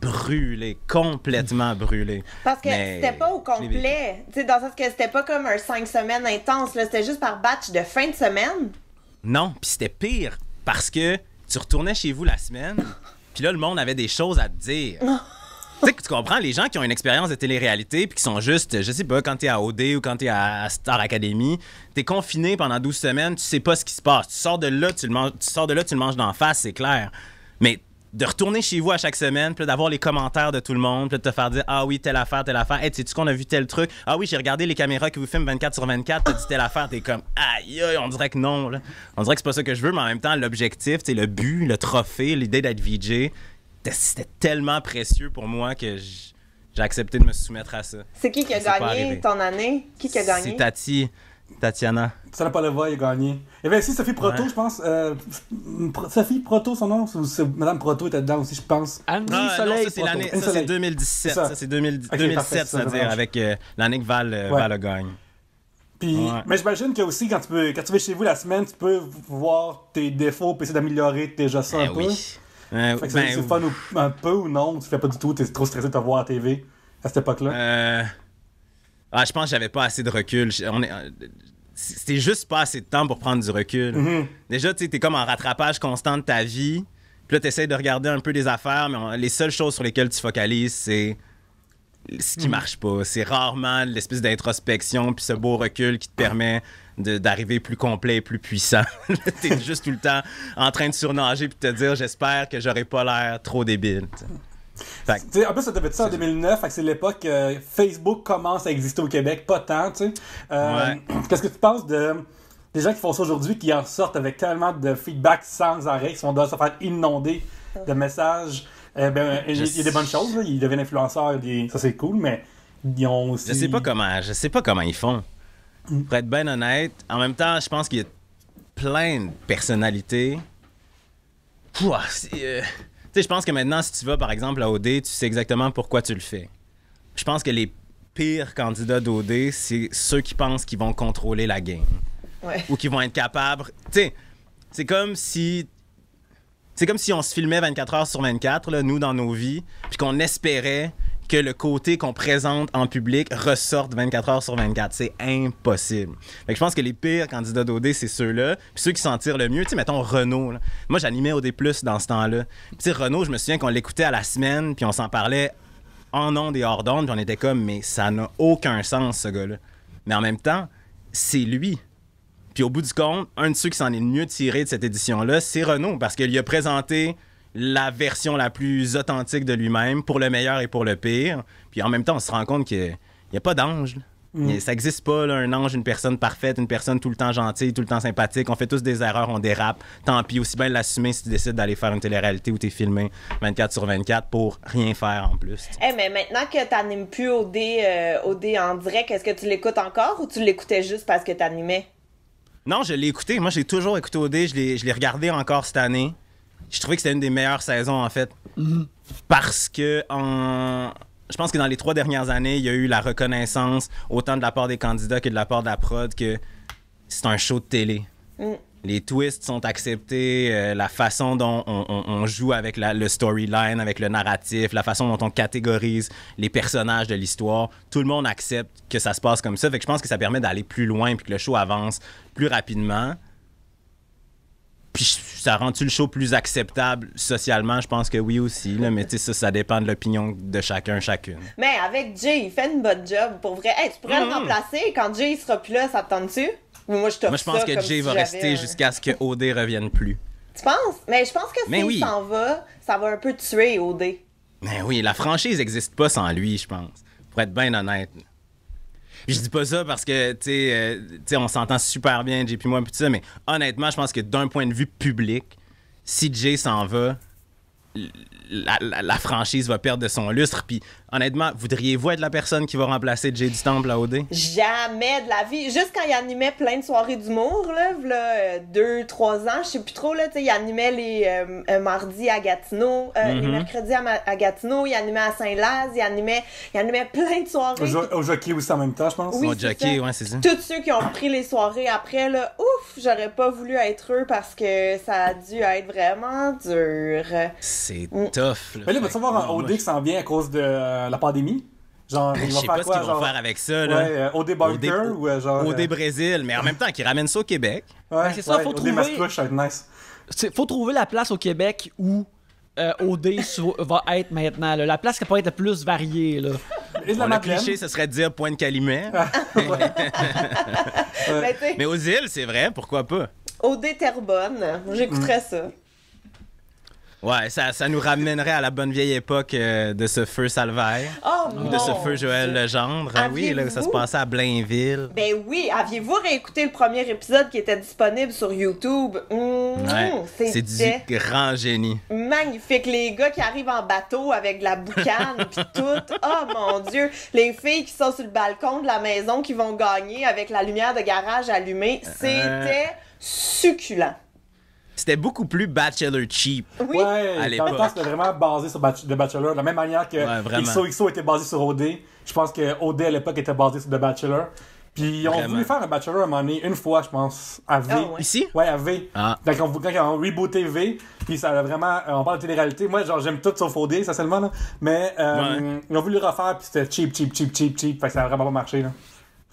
[SPEAKER 3] brûlé, complètement brûlé.
[SPEAKER 4] Parce que c'était pas au complet, tu sais, dans le sens que c'était pas comme un 5 semaines intense, là, c'était juste par batch de fin de semaine.
[SPEAKER 3] Non, puis c'était pire, parce que tu retournais chez vous la semaine, puis là, le monde avait des choses à te dire. Tu sais, tu comprends, les gens qui ont une expérience de télé-réalité puis qui sont juste, je sais pas, quand t'es à OD ou quand t'es à Star Academy, t'es confiné pendant 12 semaines, tu sais pas ce qui se passe. Tu sors de là, tu le manges d'en face, c'est clair. Mais de retourner chez vous à chaque semaine, puis d'avoir les commentaires de tout le monde, puis de te faire dire « Ah oui, telle affaire. Hey, sais-tu qu'on a vu tel truc? Ah oui, j'ai regardé les caméras qui vous filment 24/24, t'as dit telle affaire. » T'es comme « Aïe, on dirait que non. » là. On dirait que c'est pas ça que je veux, mais en même temps, l'objectif, le but, le trophée, l'idée d'être VJ, c'était tellement précieux pour moi que j'ai accepté de me soumettre à ça.
[SPEAKER 4] C'est qui a gagné ton année? Qui a gagné?
[SPEAKER 3] C'est Tatiana.
[SPEAKER 1] Ça n'a pas le voix, il a gagné. Il y avait aussi Sophie Proto,
[SPEAKER 3] Ouais.
[SPEAKER 1] je pense. Sophie Proto, son nom, ou Madame Proto était dedans aussi, je pense.
[SPEAKER 2] Annie
[SPEAKER 3] Non,
[SPEAKER 2] Soleil.
[SPEAKER 3] ça, c'est
[SPEAKER 2] Proto.
[SPEAKER 3] l'année,
[SPEAKER 1] Annie
[SPEAKER 3] ça, c'est
[SPEAKER 1] Soleil.
[SPEAKER 3] 2017.
[SPEAKER 1] C'est ça.
[SPEAKER 3] Ça, c'est
[SPEAKER 1] Ok,
[SPEAKER 3] 2007,
[SPEAKER 1] parfait, ça,
[SPEAKER 3] c'est-à-dire,
[SPEAKER 1] dommage.
[SPEAKER 3] avec l'année que Val a gagné.
[SPEAKER 1] Puis,
[SPEAKER 3] Ouais.
[SPEAKER 1] mais j'imagine que aussi, quand tu vas chez vous la semaine, tu peux voir tes défauts et essayer d'améliorer déjà ça un peu.
[SPEAKER 3] Oui.
[SPEAKER 1] Fait que c'est fun un peu ou non? Tu fais pas du tout, t'es trop stressé de te voir à la TV à cette époque-là?
[SPEAKER 3] Je pense que j'avais pas assez de recul. C'était juste pas assez de temps pour prendre du recul.
[SPEAKER 1] Mhm.
[SPEAKER 3] Déjà, tu sais, t'es comme en rattrapage constant de ta vie. Puis là, t'essayes de regarder un peu des affaires, mais les seules choses sur lesquelles tu focalises, c'est ce qui marche pas. C'est rarement l'espèce d'introspection puis ce beau recul qui te permet d'arriver plus complet et plus puissant. T'es juste tout le temps en train de surnager puis de te dire « J'espère que j'aurai pas l'air trop débile. »
[SPEAKER 1] Tu sais, en plus, ça devait être ça en 2009, fait que c'est l'époque Facebook commence à exister au Québec, pas tant, tu sais.
[SPEAKER 3] Ouais.
[SPEAKER 1] Qu'est-ce que tu penses des gens qui font ça aujourd'hui, qui en sortent avec tellement de feedback sans arrêt, qui doivent se faire inonder de messages? Il y a des bonnes choses, là. Ils deviennent influenceurs, ça c'est cool, mais ils ont aussi...
[SPEAKER 3] Je sais pas comment ils font. Pour être bien honnête, en même temps, je pense qu'il y a plein de personnalités. Pouah, tu sais, je pense que maintenant, si tu vas, par exemple, à OD, tu sais exactement pourquoi tu le fais. Je pense que les pires candidats d'OD, c'est ceux qui pensent qu'ils vont contrôler la game.
[SPEAKER 4] Ouais.
[SPEAKER 3] Ou qui vont être capables... Tu sais, c'est comme si on se filmait 24 heures sur 24, là, nous, dans nos vies, puis qu'on espérait que le côté qu'on présente en public ressorte 24 heures sur 24. C'est impossible. Fait que je pense que les pires candidats d'OD, c'est ceux-là. Puis ceux qui s'en tirent le mieux, tu sais, mettons Renaud. Là. Moi, j'animais OD+, dans ce temps-là. Puis tu sais, Renaud, je me souviens qu'on l'écoutait à la semaine, puis on s'en parlait en ondes et hors d'ondes, puis on était comme, mais ça n'a aucun sens, ce gars-là. Mais en même temps, c'est lui. Puis au bout du compte, un de ceux qui s'en est le mieux tiré de cette édition-là, c'est Renaud, parce qu'il lui a présenté la version la plus authentique de lui-même, pour le meilleur et pour le pire. Puis en même temps, on se rend compte qu'il n'y a pas d'ange. Ça n'existe pas, là, un ange, une personne parfaite, une personne tout le temps gentille, tout le temps sympathique. On fait tous des erreurs, on dérape. Tant pis, aussi bien l'assumer si tu décides d'aller faire une télé-réalité où tu es filmé 24/24 pour rien faire en plus.
[SPEAKER 4] Mais maintenant que t'animes plus OD en direct, est-ce que tu l'écoutes encore ou tu l'écoutais juste parce que t'animais?
[SPEAKER 3] Non, je l'ai écouté. Moi, j'ai toujours écouté OD. Je l'ai regardé encore cette année. Je trouvais que c'était une des meilleures saisons, en fait. Parce que je pense que dans les 3 dernières années, il y a eu la reconnaissance, autant de la part des candidats que de la part de la prod, que c'est un show de télé. Les twists sont acceptés, la façon dont on joue avec le storyline, avec le narratif, la façon dont on catégorise les personnages de l'histoire. Tout le monde accepte que ça se passe comme ça. Fait que je pense que ça permet d'aller plus loin puis que le show avance plus rapidement. Puis ça rend-tu le show plus acceptable socialement? Je pense que oui aussi, là, mais ça dépend de l'opinion de chacune.
[SPEAKER 4] Mais avec Jay, il fait une bonne job, pour vrai. Hey, tu pourrais le remplacer quand Jay il sera plus là, ça te tente-tu? Moi, je pense
[SPEAKER 3] que Jay va rester jusqu'à ce que OD revienne plus.
[SPEAKER 4] Tu penses? Mais je pense que
[SPEAKER 3] Mais
[SPEAKER 4] s'il
[SPEAKER 3] oui.
[SPEAKER 4] s'en va, ça va un peu tuer OD.
[SPEAKER 3] Mais oui, la franchise n'existe pas sans lui, je pense. Pour être bien honnête. Puis je dis pas ça parce que, tu sais, on s'entend super bien, Jay puis moi, puis tout ça, mais honnêtement, je pense que d'un point de vue public, si Jay s'en va, la franchise va perdre de son lustre. Puis honnêtement, voudriez-vous être la personne qui va remplacer Jay du Temple à OD?
[SPEAKER 4] Jamais de la vie. Juste quand il animait plein de soirées d'humour, là, 2-3 ans, je sais plus trop, là, tu sais, il animait les mardis à Gatineau, les mercredis à Gatineau, il animait à Saint-Laz, il animait plein de soirées.
[SPEAKER 1] Au jockey aussi en même temps, je pense.
[SPEAKER 4] Oui,
[SPEAKER 3] Au
[SPEAKER 4] c'est
[SPEAKER 3] jockey,
[SPEAKER 4] ça.
[SPEAKER 3] ouais, c'est ça.
[SPEAKER 4] Tous ceux qui ont pris les soirées après, là, ouf, j'aurais pas voulu être eux parce que ça a dû être vraiment dur.
[SPEAKER 3] C'est tough.
[SPEAKER 1] Mais là, vas-tu voir un OD qui s'en vient à cause de la pandémie? Genre, il
[SPEAKER 3] Je
[SPEAKER 1] va
[SPEAKER 3] sais
[SPEAKER 1] faire
[SPEAKER 3] pas ce
[SPEAKER 1] quoi?
[SPEAKER 3] qu'ils vont
[SPEAKER 1] Genre,
[SPEAKER 3] faire avec ça, là.
[SPEAKER 1] ouais, OD Bunker ou genre...
[SPEAKER 3] OD Brésil, mais en même temps, qu'ils ramènent ça au Québec.
[SPEAKER 1] Ouais,
[SPEAKER 2] c'est ça, faut
[SPEAKER 1] OD
[SPEAKER 2] trouver-
[SPEAKER 1] Mascouche, ça va être nice.
[SPEAKER 2] Faut trouver la place au Québec où OD va être maintenant. Là. La place qui peut être la plus variée. Là.
[SPEAKER 1] Et de la
[SPEAKER 3] Le
[SPEAKER 1] Madeleine.
[SPEAKER 3] cliché, ce serait de dire Pointe-Calumet.
[SPEAKER 4] Mais tu sais,
[SPEAKER 3] Mais aux îles, c'est vrai, pourquoi pas?
[SPEAKER 4] OD Terrebonne, j'écouterais ça.
[SPEAKER 3] Ouais, ça nous ramènerait à la bonne vieille époque de ce feu Salvaire.
[SPEAKER 4] Oh
[SPEAKER 3] Ou de ce
[SPEAKER 4] mon
[SPEAKER 3] feu Joël
[SPEAKER 4] Dieu.
[SPEAKER 3] Legendre. Ah oui, là, ça se
[SPEAKER 4] Aviez-vous-
[SPEAKER 3] passait à Blainville.
[SPEAKER 4] Ben oui, aviez-vous réécouté le premier épisode qui était disponible sur YouTube?
[SPEAKER 3] Ouais, c'est
[SPEAKER 4] C'était
[SPEAKER 3] du grand génie.
[SPEAKER 4] magnifique. Les gars qui arrivent en bateau avec de la boucane pis tout. Oh mon Dieu. Les filles qui sont sur le balcon de la maison qui vont gagner avec la lumière de garage allumée. C'était succulent.
[SPEAKER 3] C'était beaucoup plus Bachelor cheap.
[SPEAKER 4] Oui.
[SPEAKER 1] Ouais,
[SPEAKER 3] à
[SPEAKER 1] en même
[SPEAKER 3] l'époque.
[SPEAKER 1] temps, c'était vraiment basé sur The Bachelor. De la même manière que
[SPEAKER 3] Ouais, vraiment.
[SPEAKER 1] XOXO était basé sur OD. Je pense que OD à l'époque était basé sur The Bachelor. Puis ils ont
[SPEAKER 3] Vraiment.
[SPEAKER 1] voulu faire un Bachelor à un moment donné, une fois, je pense, à V.
[SPEAKER 4] Ah ouais.
[SPEAKER 3] Ici?
[SPEAKER 1] Ouais, à V.
[SPEAKER 3] Ah.
[SPEAKER 1] Quand ils ont rebooté V, puis ça a vraiment. On parle de télé-réalité. Moi, genre, j'aime tout sauf OD, essentiellement, là. Mais
[SPEAKER 3] Ouais.
[SPEAKER 1] ils ont voulu le refaire, puis c'était cheap. Fait que ça a vraiment pas marché, là.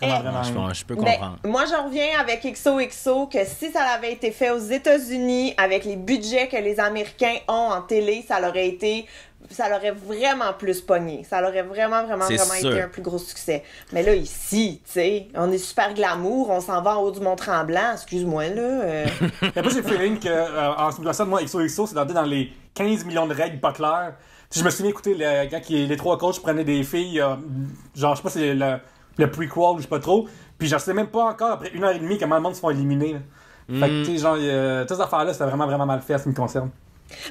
[SPEAKER 1] Vraiment.
[SPEAKER 3] Je peux
[SPEAKER 4] Ben,
[SPEAKER 3] comprendre.
[SPEAKER 4] moi, j'en reviens avec XOXO que si ça avait été fait aux États-Unis avec les budgets que les Américains ont en télé, ça l'aurait vraiment plus pogné. Ça l'aurait vraiment
[SPEAKER 3] C'est sûr.
[SPEAKER 4] été un plus gros succès. Mais là, ici, tu sais, on est super glamour, on s'en va en haut du Mont-Tremblant, excuse-moi, là.
[SPEAKER 1] Et puis j'ai le feeling que, en ce qui me concerne, moi, XOXO, c'est dans les 15 millions de règles pas claires. Tu sais, je me souviens écouter quand les trois coachs prenaient des filles, genre, je sais pas si c'est le prequel ou je sais pas trop. Puis je sais même pas encore, après 1h30, comment le monde se font éliminer. Là. Fait que, tu sais, genre, toutes ces affaires-là, c'était vraiment mal fait, en ce qui me concerne.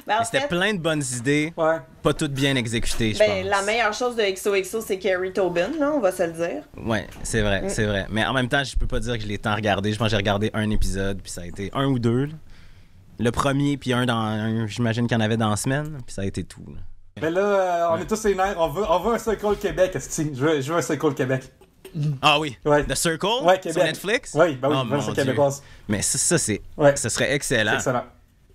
[SPEAKER 4] Ben, en
[SPEAKER 3] Mais c'était
[SPEAKER 4] fait,
[SPEAKER 3] plein de bonnes idées,
[SPEAKER 1] Ouais.
[SPEAKER 3] pas toutes bien exécutées, je
[SPEAKER 4] ben,
[SPEAKER 3] pense.
[SPEAKER 4] la meilleure chose de XOXO, c'est Carrie Tobin, là, on va se le dire.
[SPEAKER 3] Ouais, c'est vrai, c'est vrai. Mais en même temps, je peux pas dire que je l'ai tant regardé. Je pense que j'ai regardé un épisode, puis ça a été un ou deux. Là. Le premier, puis j'imagine qu'il y en avait dans la semaine, puis ça a été tout. Là.
[SPEAKER 1] Mais là, on est tous les nerfs, on veut un Circle Québec, esti. Je veux un Circle Québec.
[SPEAKER 3] Ah oui,
[SPEAKER 1] Ouais.
[SPEAKER 3] The Circle
[SPEAKER 1] Ouais, Québec.
[SPEAKER 3] sur Netflix?
[SPEAKER 1] Oui, ben oui,
[SPEAKER 3] Oh,
[SPEAKER 1] je veux
[SPEAKER 3] mon
[SPEAKER 1] ça
[SPEAKER 3] Dieu.
[SPEAKER 1] québécoise.
[SPEAKER 3] Mais ça c'est,
[SPEAKER 1] Ouais.
[SPEAKER 3] ce serait excellent.
[SPEAKER 1] C'est excellent.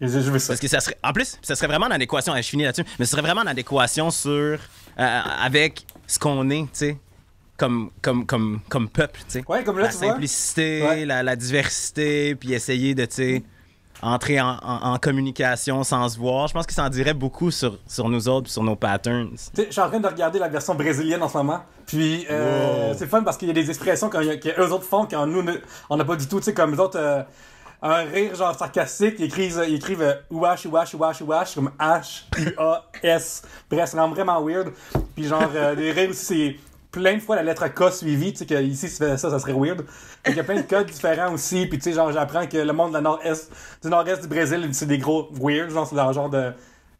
[SPEAKER 1] Je veux ça.
[SPEAKER 3] Parce que ça serait, en plus, ça serait vraiment en adéquation, je finis là-dessus, mais ce serait vraiment en adéquation avec ce qu'on est, tu sais, comme peuple, tu sais.
[SPEAKER 1] Ouais, comme là,
[SPEAKER 3] La
[SPEAKER 1] tu vois.
[SPEAKER 3] simplicité,
[SPEAKER 1] Ouais.
[SPEAKER 3] la diversité, puis essayer de, tu sais, entrer en communication sans se voir. Je pense que ça en dirait beaucoup sur nous autres, puis sur nos patterns.
[SPEAKER 1] Tu sais, je suis en train de regarder la version brésilienne en ce moment. Puis c'est fun parce qu'il y a des expressions qu'eux autres font quand nous, on n'a pas du tout. Tu sais, comme eux autres, un rire genre sarcastique, ils écrivent ouache, comme H-U-A-S. Bref, ça rend vraiment weird. Puis genre, les rires aussi, c'est plein de fois la lettre K suivie. Tu sais, qu'ici, si tu fais ça serait weird. Fait qu'il y a plein de codes différents aussi. Puis tu sais, genre, j'apprends que le monde de du nord-est du Brésil, c'est des gros weird. Genre, c'est leur genre de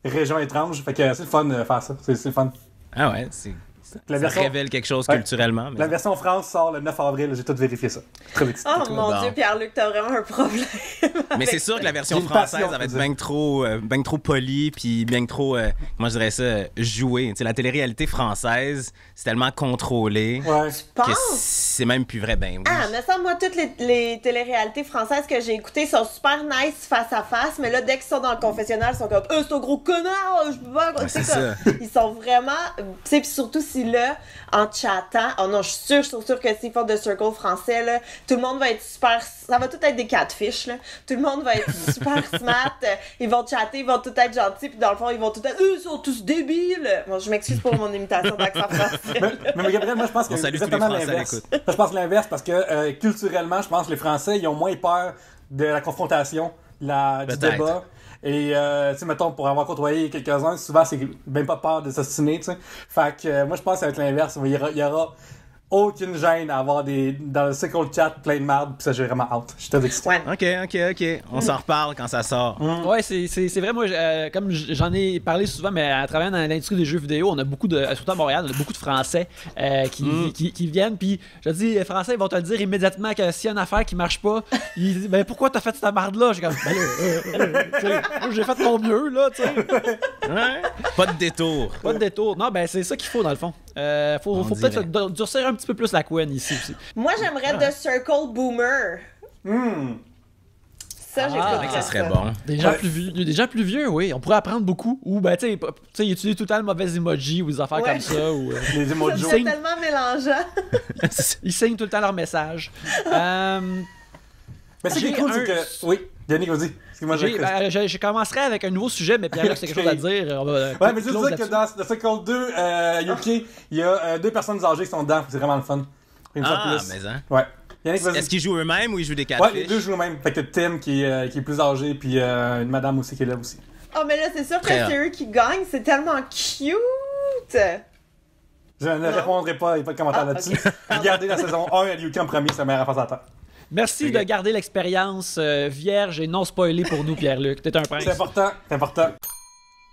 [SPEAKER 1] région étrange. Fait que c'est le fun de faire ça. C'est le fun.
[SPEAKER 3] Ah ouais,
[SPEAKER 1] La
[SPEAKER 3] ça
[SPEAKER 1] version,
[SPEAKER 3] révèle quelque chose
[SPEAKER 1] Ouais.
[SPEAKER 3] culturellement. Mais...
[SPEAKER 1] la version France sort le 9 avril. J'ai tout vérifié ça. Très excité.
[SPEAKER 4] Oh mon
[SPEAKER 3] bon.
[SPEAKER 4] Dieu, Pierre-Luc, t'as vraiment un problème.
[SPEAKER 3] Mais c'est sûr que la version
[SPEAKER 1] J'ai une
[SPEAKER 3] française,
[SPEAKER 1] passion,
[SPEAKER 3] ça va être
[SPEAKER 1] je veux
[SPEAKER 3] bien trop polie, puis bien trop, comment je dirais ça, jouée. Tu sais, la télé-réalité française, c'est tellement contrôlé
[SPEAKER 1] Ouais.
[SPEAKER 3] que
[SPEAKER 4] Pense.
[SPEAKER 3] c'est même plus vrai. Ben oui.
[SPEAKER 4] Ah, mais ça, moi, toutes les téléréalités françaises que j'ai écoutées sont super nice face à face, mais là, dès qu'ils sont dans le confessionnal, ils sont comme c'est un gros connard, je peux pas.
[SPEAKER 3] Ouais,
[SPEAKER 4] Tu sais,
[SPEAKER 3] c'est
[SPEAKER 4] comme, ils sont vraiment. Tu sais, puis surtout si là, en chattant, oh non, je suis sûre que s'ils font de Circle français, là, tout le monde va être super. Ça va tout être des catfish, là. Tout le monde va être super smart, ils vont chatter, ils vont tout être gentils, puis dans le fond, ils vont tout être. Ils sont tous débiles! Bon, je m'excuse pour mon imitation d'accent français.
[SPEAKER 1] Mais Gabriel, moi je pense que
[SPEAKER 3] On
[SPEAKER 1] c'est
[SPEAKER 3] salue tous les
[SPEAKER 1] exactement
[SPEAKER 3] Français à
[SPEAKER 1] l'inverse.
[SPEAKER 3] l'écoute.
[SPEAKER 1] Moi, je pense l'inverse parce que culturellement, je pense que les Français, ils ont moins peur de la confrontation, du
[SPEAKER 3] Peut-être.
[SPEAKER 1] débat. Et, tu sais, mettons, pour avoir côtoyé quelques-uns, souvent, c'est même pas peur de s'ostiner, tu sais. Fait que, moi, je pense que ça va être l'inverse. Il y aura aucune gêne à avoir dans le Circle Chat plein de marde, pis ça, j'ai vraiment hâte. Je suis très excité.
[SPEAKER 4] Ouais.
[SPEAKER 3] OK. On s'en reparle quand ça sort.
[SPEAKER 2] Ouais, c'est vrai, moi, comme j'en ai parlé souvent, mais à travers dans l'industrie des jeux vidéo, on a beaucoup de, surtout à Montréal, on a beaucoup de Français qui viennent, puis je te dis, les Français, ils vont te le dire immédiatement que s'il y a une affaire qui marche pas, ils disent, ben pourquoi t'as fait cette marde-là? J'ai comme, tu sais, moi, j'ai fait mon mieux, là, tu sais.
[SPEAKER 3] Ouais. Pas de détour.
[SPEAKER 2] Pas de détour. Non, ben c'est ça qu'il faut, dans le fond. Faut
[SPEAKER 3] On
[SPEAKER 2] peut-être
[SPEAKER 3] dirait.
[SPEAKER 2] durcir un petit peu plus la couenne ici aussi.
[SPEAKER 4] Moi, j'aimerais The Circle Boomer. Ça, j'ai
[SPEAKER 2] Ah,
[SPEAKER 4] trouvé
[SPEAKER 3] Ça serait bon.
[SPEAKER 2] Des gens,
[SPEAKER 1] Ouais.
[SPEAKER 2] des gens plus vieux, oui. On pourrait apprendre beaucoup. Ou, ben, tu sais, utiliser tout le temps le mauvais emoji ou des affaires
[SPEAKER 4] Ouais.
[SPEAKER 2] comme ça. Ou,
[SPEAKER 1] Les emojis.
[SPEAKER 4] C'est tellement mélangeant.
[SPEAKER 2] ils signent tout le temps leur message.
[SPEAKER 1] Mais ce qui est
[SPEAKER 2] J'ai
[SPEAKER 1] cool,
[SPEAKER 2] un-
[SPEAKER 1] c'est que. Oui, Yannick, vas-y. Excuse-moi,
[SPEAKER 2] Je commencerai avec un nouveau sujet, mais Pierre, c'est quelque chose à dire. On va,
[SPEAKER 1] Ouais, mais je veux
[SPEAKER 2] close
[SPEAKER 1] dire que
[SPEAKER 2] là-dessus.
[SPEAKER 1] dans le Circle 2, UK, il y a 2 personnes âgées qui sont dedans. C'est vraiment le fun. Une fois
[SPEAKER 3] Ah,
[SPEAKER 1] de plus.
[SPEAKER 3] mais hein.
[SPEAKER 1] Ouais. Yannick, vas-y.
[SPEAKER 3] Est-ce qu'ils jouent eux-mêmes ou ils jouent des
[SPEAKER 1] Ouais,
[SPEAKER 3] catfish?
[SPEAKER 1] les deux jouent le même. Fait que Tim qui est plus âgé, puis une madame aussi qui est là aussi.
[SPEAKER 4] Oh, mais là, c'est sûr que
[SPEAKER 3] Très
[SPEAKER 4] c'est eux qui gagnent. C'est tellement cute!
[SPEAKER 1] Je ne répondrai pas, il n'y a pas de commentaire là-dessus. Regardez la saison 1 à l'UQ en premier, c'est la meilleure affaire à terre.
[SPEAKER 2] Merci de garder l'expérience vierge et non spoilée pour nous, Pierre-Luc. T'es un prince.
[SPEAKER 1] C'est important, c'est important.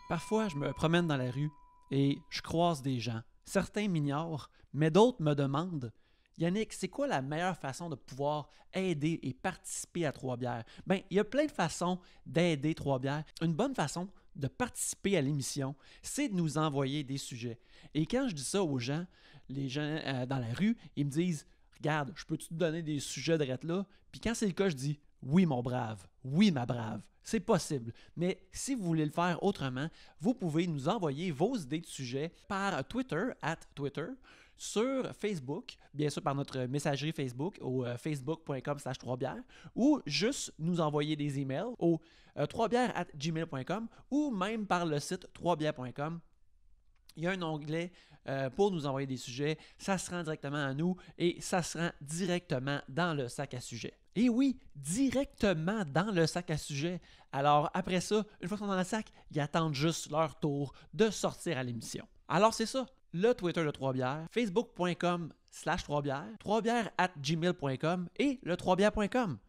[SPEAKER 2] Parfois, je me promène dans la rue et je croise des gens. Certains m'ignorent, mais d'autres me demandent « Yannick, c'est quoi la meilleure façon de pouvoir aider et participer à Trois-Bières? » Ben, il y a plein de façons d'aider Trois-Bières. Une bonne façon de participer à l'émission, c'est de nous envoyer des sujets. Et quand je dis ça aux gens, les gens dans la rue, ils me disent « Regarde, je peux-tu te donner des sujets de là? » Puis quand c'est le cas, je dis « Oui, mon brave. Oui, ma brave. » C'est possible. Mais si vous voulez le faire autrement, vous pouvez nous envoyer vos idées de sujets par Twitter, @Twitter, sur Facebook, bien sûr par notre messagerie Facebook au facebook.com/3bières, ou juste nous envoyer des emails au 3bières@gmail.com ou même par le site 3bières.com. Il y a un onglet pour nous envoyer des sujets. Ça se rend directement à nous et ça se rend directement dans le sac à sujets. Et oui, directement dans le sac à sujets. Alors après ça, une fois qu'ils sont dans le sac, ils attendent juste leur tour de sortir à l'émission. Alors c'est ça, le Twitter de 3bières, facebook.com/3bières, 3bières@gmail.com et le 3bières.com.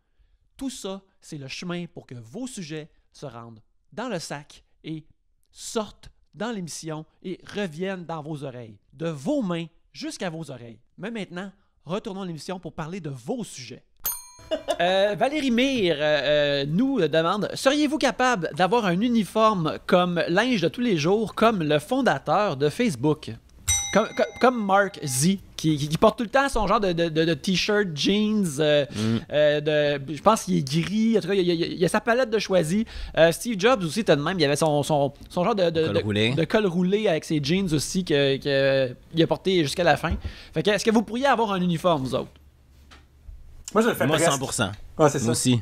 [SPEAKER 2] Tout ça, c'est le chemin pour que vos sujets se rendent dans le sac et sortent dans l'émission et reviennent dans vos oreilles. De vos mains jusqu'à vos oreilles. Mais maintenant, retournons à l'émission pour parler de vos sujets. Valérie Mire nous demande « Seriez-vous capable d'avoir un uniforme comme linge de tous les jours comme le fondateur de Facebook? » Comme Mark Z, qui porte tout le temps son genre de t-shirt, jeans, je pense qu'il est gris, en tout cas, il y a sa palette de choisis. Steve Jobs aussi était de même, il avait son genre de col roulé avec ses jeans aussi qu'il a porté jusqu'à la fin. Fait que, est-ce que vous pourriez avoir un uniforme, vous autres?
[SPEAKER 1] Moi, je le fais
[SPEAKER 3] Moi,
[SPEAKER 1] presque.
[SPEAKER 3] 100%.
[SPEAKER 1] Ouais, c'est ça.
[SPEAKER 3] Moi aussi.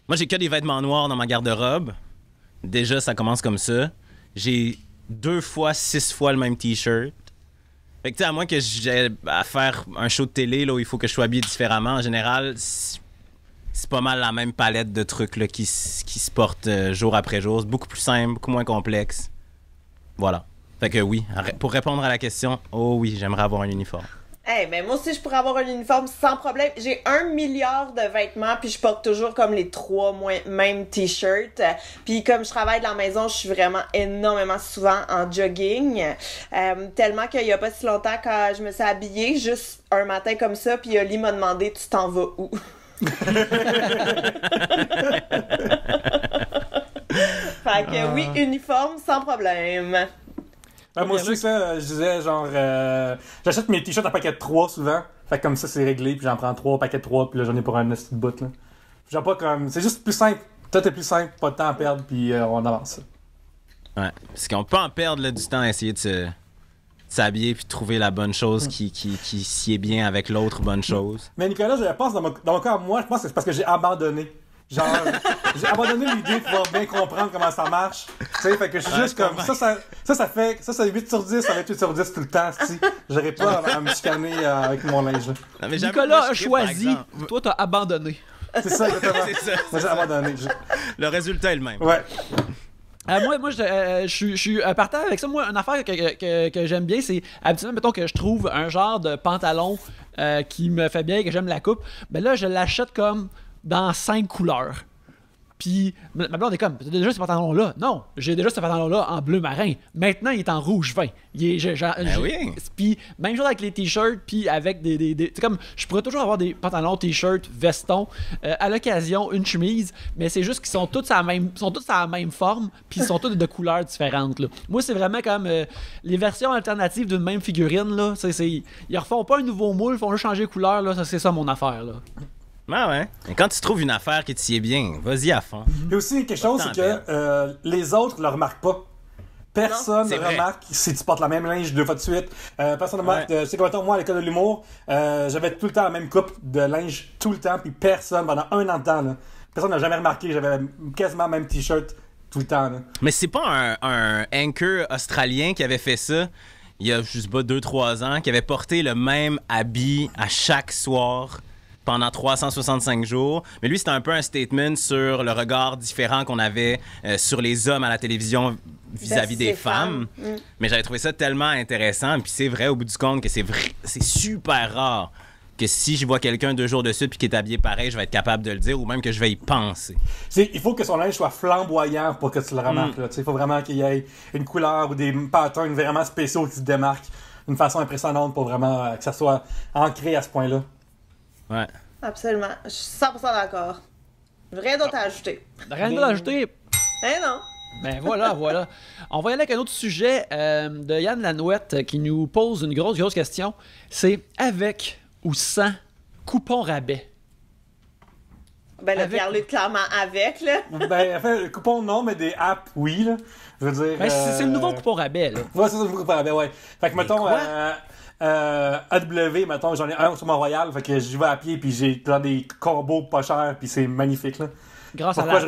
[SPEAKER 3] Moi, j'ai que des vêtements noirs dans ma garde-robe. Déjà, ça commence comme ça. J'ai 2 fois, 6 fois le même t-shirt. Fait que, tu sais, à moins que j'ai à faire un show de télé là, où il faut que je sois habillé différemment, en général, c'est pas mal la même palette de trucs là, qui se portent jour après jour. C'est beaucoup plus simple, beaucoup moins complexe. Voilà. Fait que oui, pour répondre à la question, oh oui, j'aimerais avoir un uniforme.
[SPEAKER 4] Hey, mais moi aussi, je pourrais avoir un uniforme sans problème. J'ai 1 milliard de vêtements, puis je porte toujours comme les 3 mêmes t-shirts. Puis comme je travaille de la maison, je suis vraiment énormément souvent en jogging. Tellement qu'il y a pas si longtemps, quand je me suis habillée, juste un matin comme ça, puis Oli m'a demandé « Tu t'en vas où? » Fait que oui, uniforme sans problème.
[SPEAKER 1] Moi aussi, ça, je disais genre, j'achète mes t-shirts en paquet de 3 souvent. Fait que comme ça, c'est réglé, puis j'en prends 3 paquets de 3, puis là, j'en ai pour un petit bout, là. Genre pas comme. C'est juste plus simple. Tout est plus simple, pas de temps à perdre, puis on avance.
[SPEAKER 3] Ouais. Parce qu'on peut en perdre là, du temps à essayer de s'habiller puis de trouver la bonne chose qui sied bien avec l'autre bonne chose.
[SPEAKER 1] Mais Nicolas, je pense, dans mon cas, moi, je pense que c'est parce que j'ai abandonné. Genre, j'ai abandonné l'idée de pouvoir bien comprendre comment ça marche. Tu sais, fait que je suis juste comme. Ça c'est 8 sur 10, ça va être 8 sur 10 tout le temps, si. J'aurais pas à me chicaner avec mon linge.
[SPEAKER 3] Non, mais
[SPEAKER 2] Nicolas a choisi, toi t'as abandonné.
[SPEAKER 1] C'est ça, exactement.
[SPEAKER 3] C'est ça.
[SPEAKER 1] Moi, j'ai abandonné.
[SPEAKER 3] Le résultat est le même.
[SPEAKER 1] Ouais.
[SPEAKER 2] Moi, je suis partant avec ça. Moi, une affaire que j'aime bien, c'est habituellement, mettons que je trouve un genre de pantalon qui me fait bien, que j'aime la coupe. Ben là, je l'achète comme dans 5 couleurs. Puis ma blonde est comme, t'as déjà ce pantalon-là? Non, j'ai déjà ce pantalon-là en bleu marin. Maintenant, il est en rouge vin.
[SPEAKER 3] Oui.
[SPEAKER 2] Puis même chose avec les t-shirts, puis avec des c'est comme, je pourrais toujours avoir des pantalons, t-shirts, vestons, à l'occasion, une chemise, mais c'est juste qu'ils sont tous à la même forme, puis ils sont tous de couleurs différentes, là. Moi, c'est vraiment comme les versions alternatives d'une même figurine, là. Ils refont pas un nouveau moule, ils font juste changer de couleur, là. C'est ça mon affaire, là.
[SPEAKER 3] Ah ouais. Et quand tu trouves une affaire qui te sied bien, vas-y à fond.
[SPEAKER 1] Il y a aussi quelque chose, c'est que les autres le remarquent pas. Personne ne remarque si tu portes la même linge 2 fois de suite. Personne ne remarque. Tu sais, comme moi, à l'école de l'humour, j'avais tout le temps la même coupe de linge tout le temps, puis personne, pendant 1 an de temps, là, personne n'a jamais remarqué. J'avais quasiment le même t-shirt tout le temps. Là.
[SPEAKER 3] Mais c'est pas un anchor australien qui avait fait ça il y a, je sais pas, 2-3 ans, qui avait porté le même habit à chaque soir. pendant 365 jours. Mais lui, c'était un peu un statement sur le regard différent qu'on avait sur les hommes à la télévision vis-à-vis des femmes. Mais j'avais trouvé ça tellement intéressant. Puis c'est vrai, au bout du compte, que c'est super rare que si je vois quelqu'un 2 jours de suite puis qui est habillé pareil, je vais être capable de le dire ou même que je vais y penser.
[SPEAKER 1] Il faut que son linge soit flamboyant pour que tu le remarques. Il faut vraiment qu'il y ait une couleur ou des patterns vraiment spéciaux qui se démarquent d'une façon impressionnante pour vraiment que ça soit ancré à ce point-là.
[SPEAKER 3] Ouais.
[SPEAKER 4] Absolument. Je suis 100% d'accord. Rien d'autre à ajouter.
[SPEAKER 2] Rien d'autre à ajouter.
[SPEAKER 4] Eh non.
[SPEAKER 2] Ben voilà. On va y aller avec un autre sujet de Yann Lanouette qui nous pose une grosse question. C'est avec ou sans coupon rabais?
[SPEAKER 4] Ben là, Pierre-Luc, clairement avec, là.
[SPEAKER 1] Ben, en fait, le coupon non, mais des apps, oui, là. Je veux dire...
[SPEAKER 2] Ben, c'est le nouveau coupon rabais, là.
[SPEAKER 1] Ouais, c'est le nouveau coupon rabais, ouais. Fait que, mettons, AW, mettons, j'en ai un sur Mont-Royal, fait que j'y vais à pied, puis j'ai des combos pas chers, puis c'est magnifique, là.
[SPEAKER 2] Grâce à
[SPEAKER 1] Pourquoi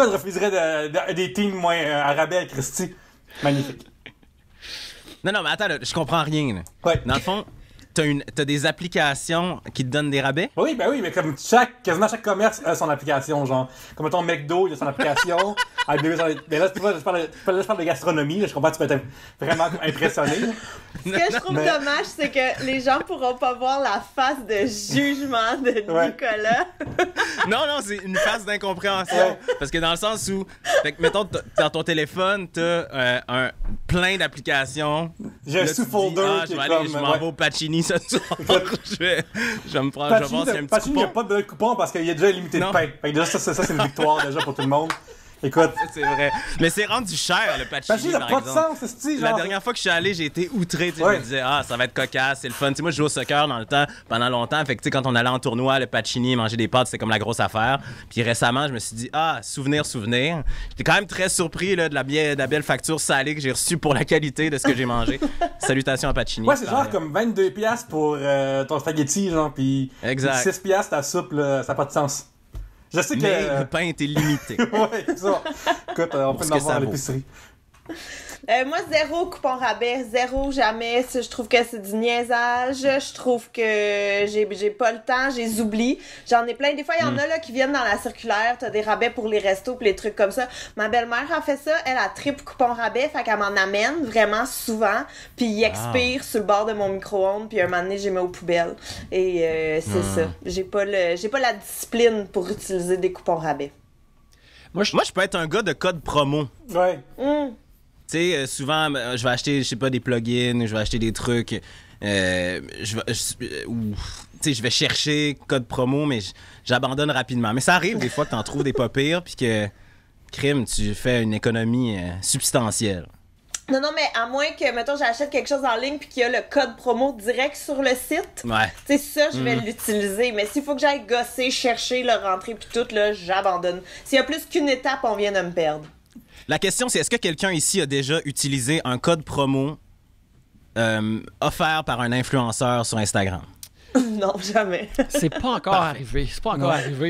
[SPEAKER 1] je refuserais des teams moins à rabais à Christy? Magnifique.
[SPEAKER 3] Non, mais attends, là, je comprends rien. Là.
[SPEAKER 1] Ouais.
[SPEAKER 3] Dans le fond, t'as des applications qui te donnent des rabais?
[SPEAKER 1] Oui, mais comme quasiment chaque commerce a son application, genre. Comme mettons McDo, il a son application. Mais là, tu vois, je parle de gastronomie, là, je comprends que tu peux être vraiment impressionné. Là.
[SPEAKER 4] Ce que je trouve dommage, c'est que les gens pourront pas voir la face de jugement de Nicolas.
[SPEAKER 3] Non, c'est une phase d'incompréhension. Parce que dans le sens où, fait que, mettons, dans ton téléphone, t'as plein d'applications.
[SPEAKER 1] J'ai un sous-folder qui est comme...
[SPEAKER 3] Je m'en vais au Pacini ce soir. je vais me prendre...
[SPEAKER 1] Pacini, il n'y a pas de coupon parce qu'il y a déjà limité de pain. Fait que déjà, ça c'est une victoire déjà pour tout le monde. Écoute.
[SPEAKER 3] C'est vrai. Mais c'est rendu cher, le Pacini,
[SPEAKER 1] n'a pas de sens, c'est
[SPEAKER 3] La dernière fois que je suis allé, j'ai été outré. Je me disais, ça va être cocasse, c'est le fun. T'sais, moi, je jouais au soccer dans le temps, pendant longtemps. Fait que, quand on allait en tournoi, le Pacini, manger des pâtes, c'était comme la grosse affaire. Puis récemment, je me suis dit, souvenir. J'étais quand même très surpris là, de la belle facture salée que j'ai reçue pour la qualité de ce que j'ai mangé. Salutations à Pacini.
[SPEAKER 1] Ouais, c'est genre comme 22$ pour ton spaghetti, genre, puis 6$ ta soupe, là, ça n'a pas de sens. Je sais
[SPEAKER 3] mais le pain était limité.
[SPEAKER 1] Ouais, c'est ça. Écoute, on peut en avoir à l'épicerie.
[SPEAKER 4] Moi, 0 coupon rabais, 0 jamais. Je trouve que c'est du niaisage. Je trouve que j'ai pas le temps, je les oublie. J'en ai plein. Des fois, il y en a là qui viennent dans la circulaire. T'as des rabais pour les restos pis les trucs comme ça. Ma belle-mère a fait ça. Elle a triple coupon rabais. Fait qu'elle m'en amène vraiment souvent. Puis il expire sur le bord de mon micro-ondes. Puis un moment donné, j'ai mis aux poubelles. Et c'est ça. J'ai pas la discipline pour utiliser des coupons rabais.
[SPEAKER 3] Moi, je peux être un gars de code promo.
[SPEAKER 1] Ouais.
[SPEAKER 3] Tu sais, souvent, je vais acheter, je sais pas, des plugins, je vais acheter des trucs. Je vais chercher code promo, mais j'abandonne rapidement. Mais ça arrive des fois que t'en trouves des pas pires, puis que, tu fais une économie substantielle.
[SPEAKER 4] Non, mais à moins que, mettons, j'achète quelque chose en ligne puis qu'il y a le code promo direct sur le site.
[SPEAKER 3] Ouais.
[SPEAKER 4] Tu sais, ça, je vais l'utiliser. Mais s'il faut que j'aille gosser, chercher, le rentrer puis tout, là, j'abandonne. S'il y a plus qu'une étape, on vient de me perdre.
[SPEAKER 3] La question, c'est est-ce que quelqu'un ici a déjà utilisé un code promo offert par un influenceur sur Instagram?
[SPEAKER 4] Non, jamais.
[SPEAKER 2] C'est pas encore arrivé.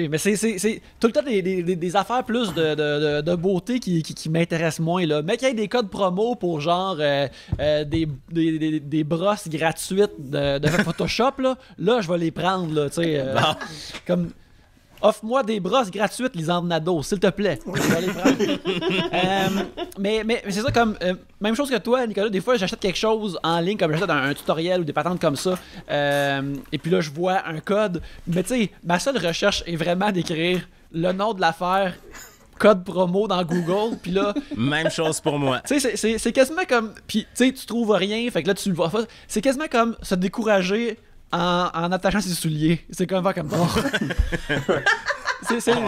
[SPEAKER 2] Mais c'est tout le temps des affaires plus de beauté qui m'intéressent moins. Là. Mais qu'il y ait des codes promo pour genre des brosses gratuites de Photoshop, là je vais les prendre. Là, comme... Offre-moi des brosses gratuites, Lisandre Nadeau, s'il te plaît. Je vais les prendre. Mais c'est ça, comme même chose que toi, Nicolas. Des fois, j'achète quelque chose en ligne, comme j'achète un tutoriel ou des patentes comme ça. Et puis là, je vois un code. Mais tu sais, ma seule recherche est vraiment d'écrire le nom de l'affaire, code promo dans Google. Puis là.
[SPEAKER 3] Même chose pour moi.
[SPEAKER 2] Tu sais, c'est quasiment comme. Puis tu sais, tu trouves rien. Fait que là, tu le vois. C'est quasiment comme se décourager. En attachant ses souliers. C'est comme ça comme
[SPEAKER 3] Oh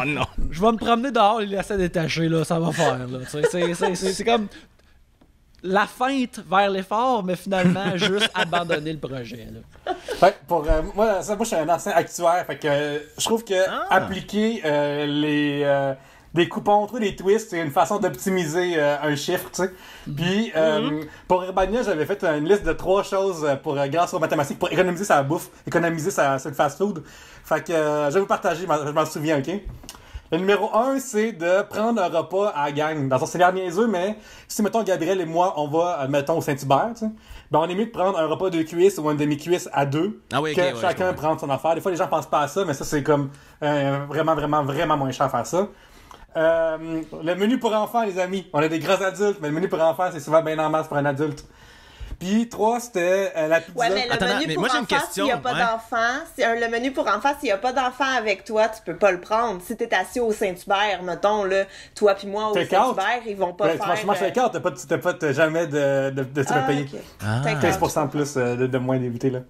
[SPEAKER 3] non.
[SPEAKER 2] Je vais me promener dehors et les laisser détachés, là, ça va faire. Là. C'est comme la feinte vers l'effort, mais finalement, juste abandonner le projet. Là.
[SPEAKER 1] Ouais, moi, je suis un ancien actuaire, fait que je trouve que appliquer des coupons, des twists, c'est une façon d'optimiser un chiffre, tu sais. Puis, pour Urbania, j'avais fait une liste de 3 choses grâce aux mathématiques pour économiser sa bouffe, économiser sur le fast-food. Fait que je vais vous partager, je m'en souviens, OK? Le numéro 1, c'est de prendre un repas à la gang. Dans le sens, c'est l'air niaiseux, mais si, mettons, Gabriel et moi, on va, mettons, au Saint-Hubert, tu sais, ben, on est mieux de prendre un repas de cuisse ou une demi-cuisse à deux,
[SPEAKER 3] Ah oui, ok,
[SPEAKER 1] que
[SPEAKER 3] ouais,
[SPEAKER 1] chacun prendre son affaire. Des fois, les gens pensent pas à ça, mais ça, c'est comme vraiment, vraiment, vraiment moins cher à faire ça. Le menu pour enfants, les amis. On a des grands adultes, mais le menu pour enfants, c'est souvent bien en masse pour un adulte. Puis 3, c'était la pizza.
[SPEAKER 4] Ouais, mais le
[SPEAKER 3] Attends,
[SPEAKER 4] menu
[SPEAKER 3] mais
[SPEAKER 4] pour
[SPEAKER 3] moi, j'ai une
[SPEAKER 4] enfants,
[SPEAKER 3] question,
[SPEAKER 4] s'il n'y a pas
[SPEAKER 3] ouais.
[SPEAKER 4] d'enfants, le menu pour enfants, s'il n'y a pas d'enfants avec toi, tu peux pas le prendre. Si t'es assis au Saint-Hubert, mettons, là, toi puis moi au
[SPEAKER 1] Take
[SPEAKER 4] Saint-Hubert, ils vont pas
[SPEAKER 1] Ben,
[SPEAKER 4] faire...
[SPEAKER 1] tu manges take out, t'as jamais de payer.
[SPEAKER 4] ok.
[SPEAKER 3] Ah.
[SPEAKER 4] Take out.
[SPEAKER 1] 15% de plus de moins d'invités, là.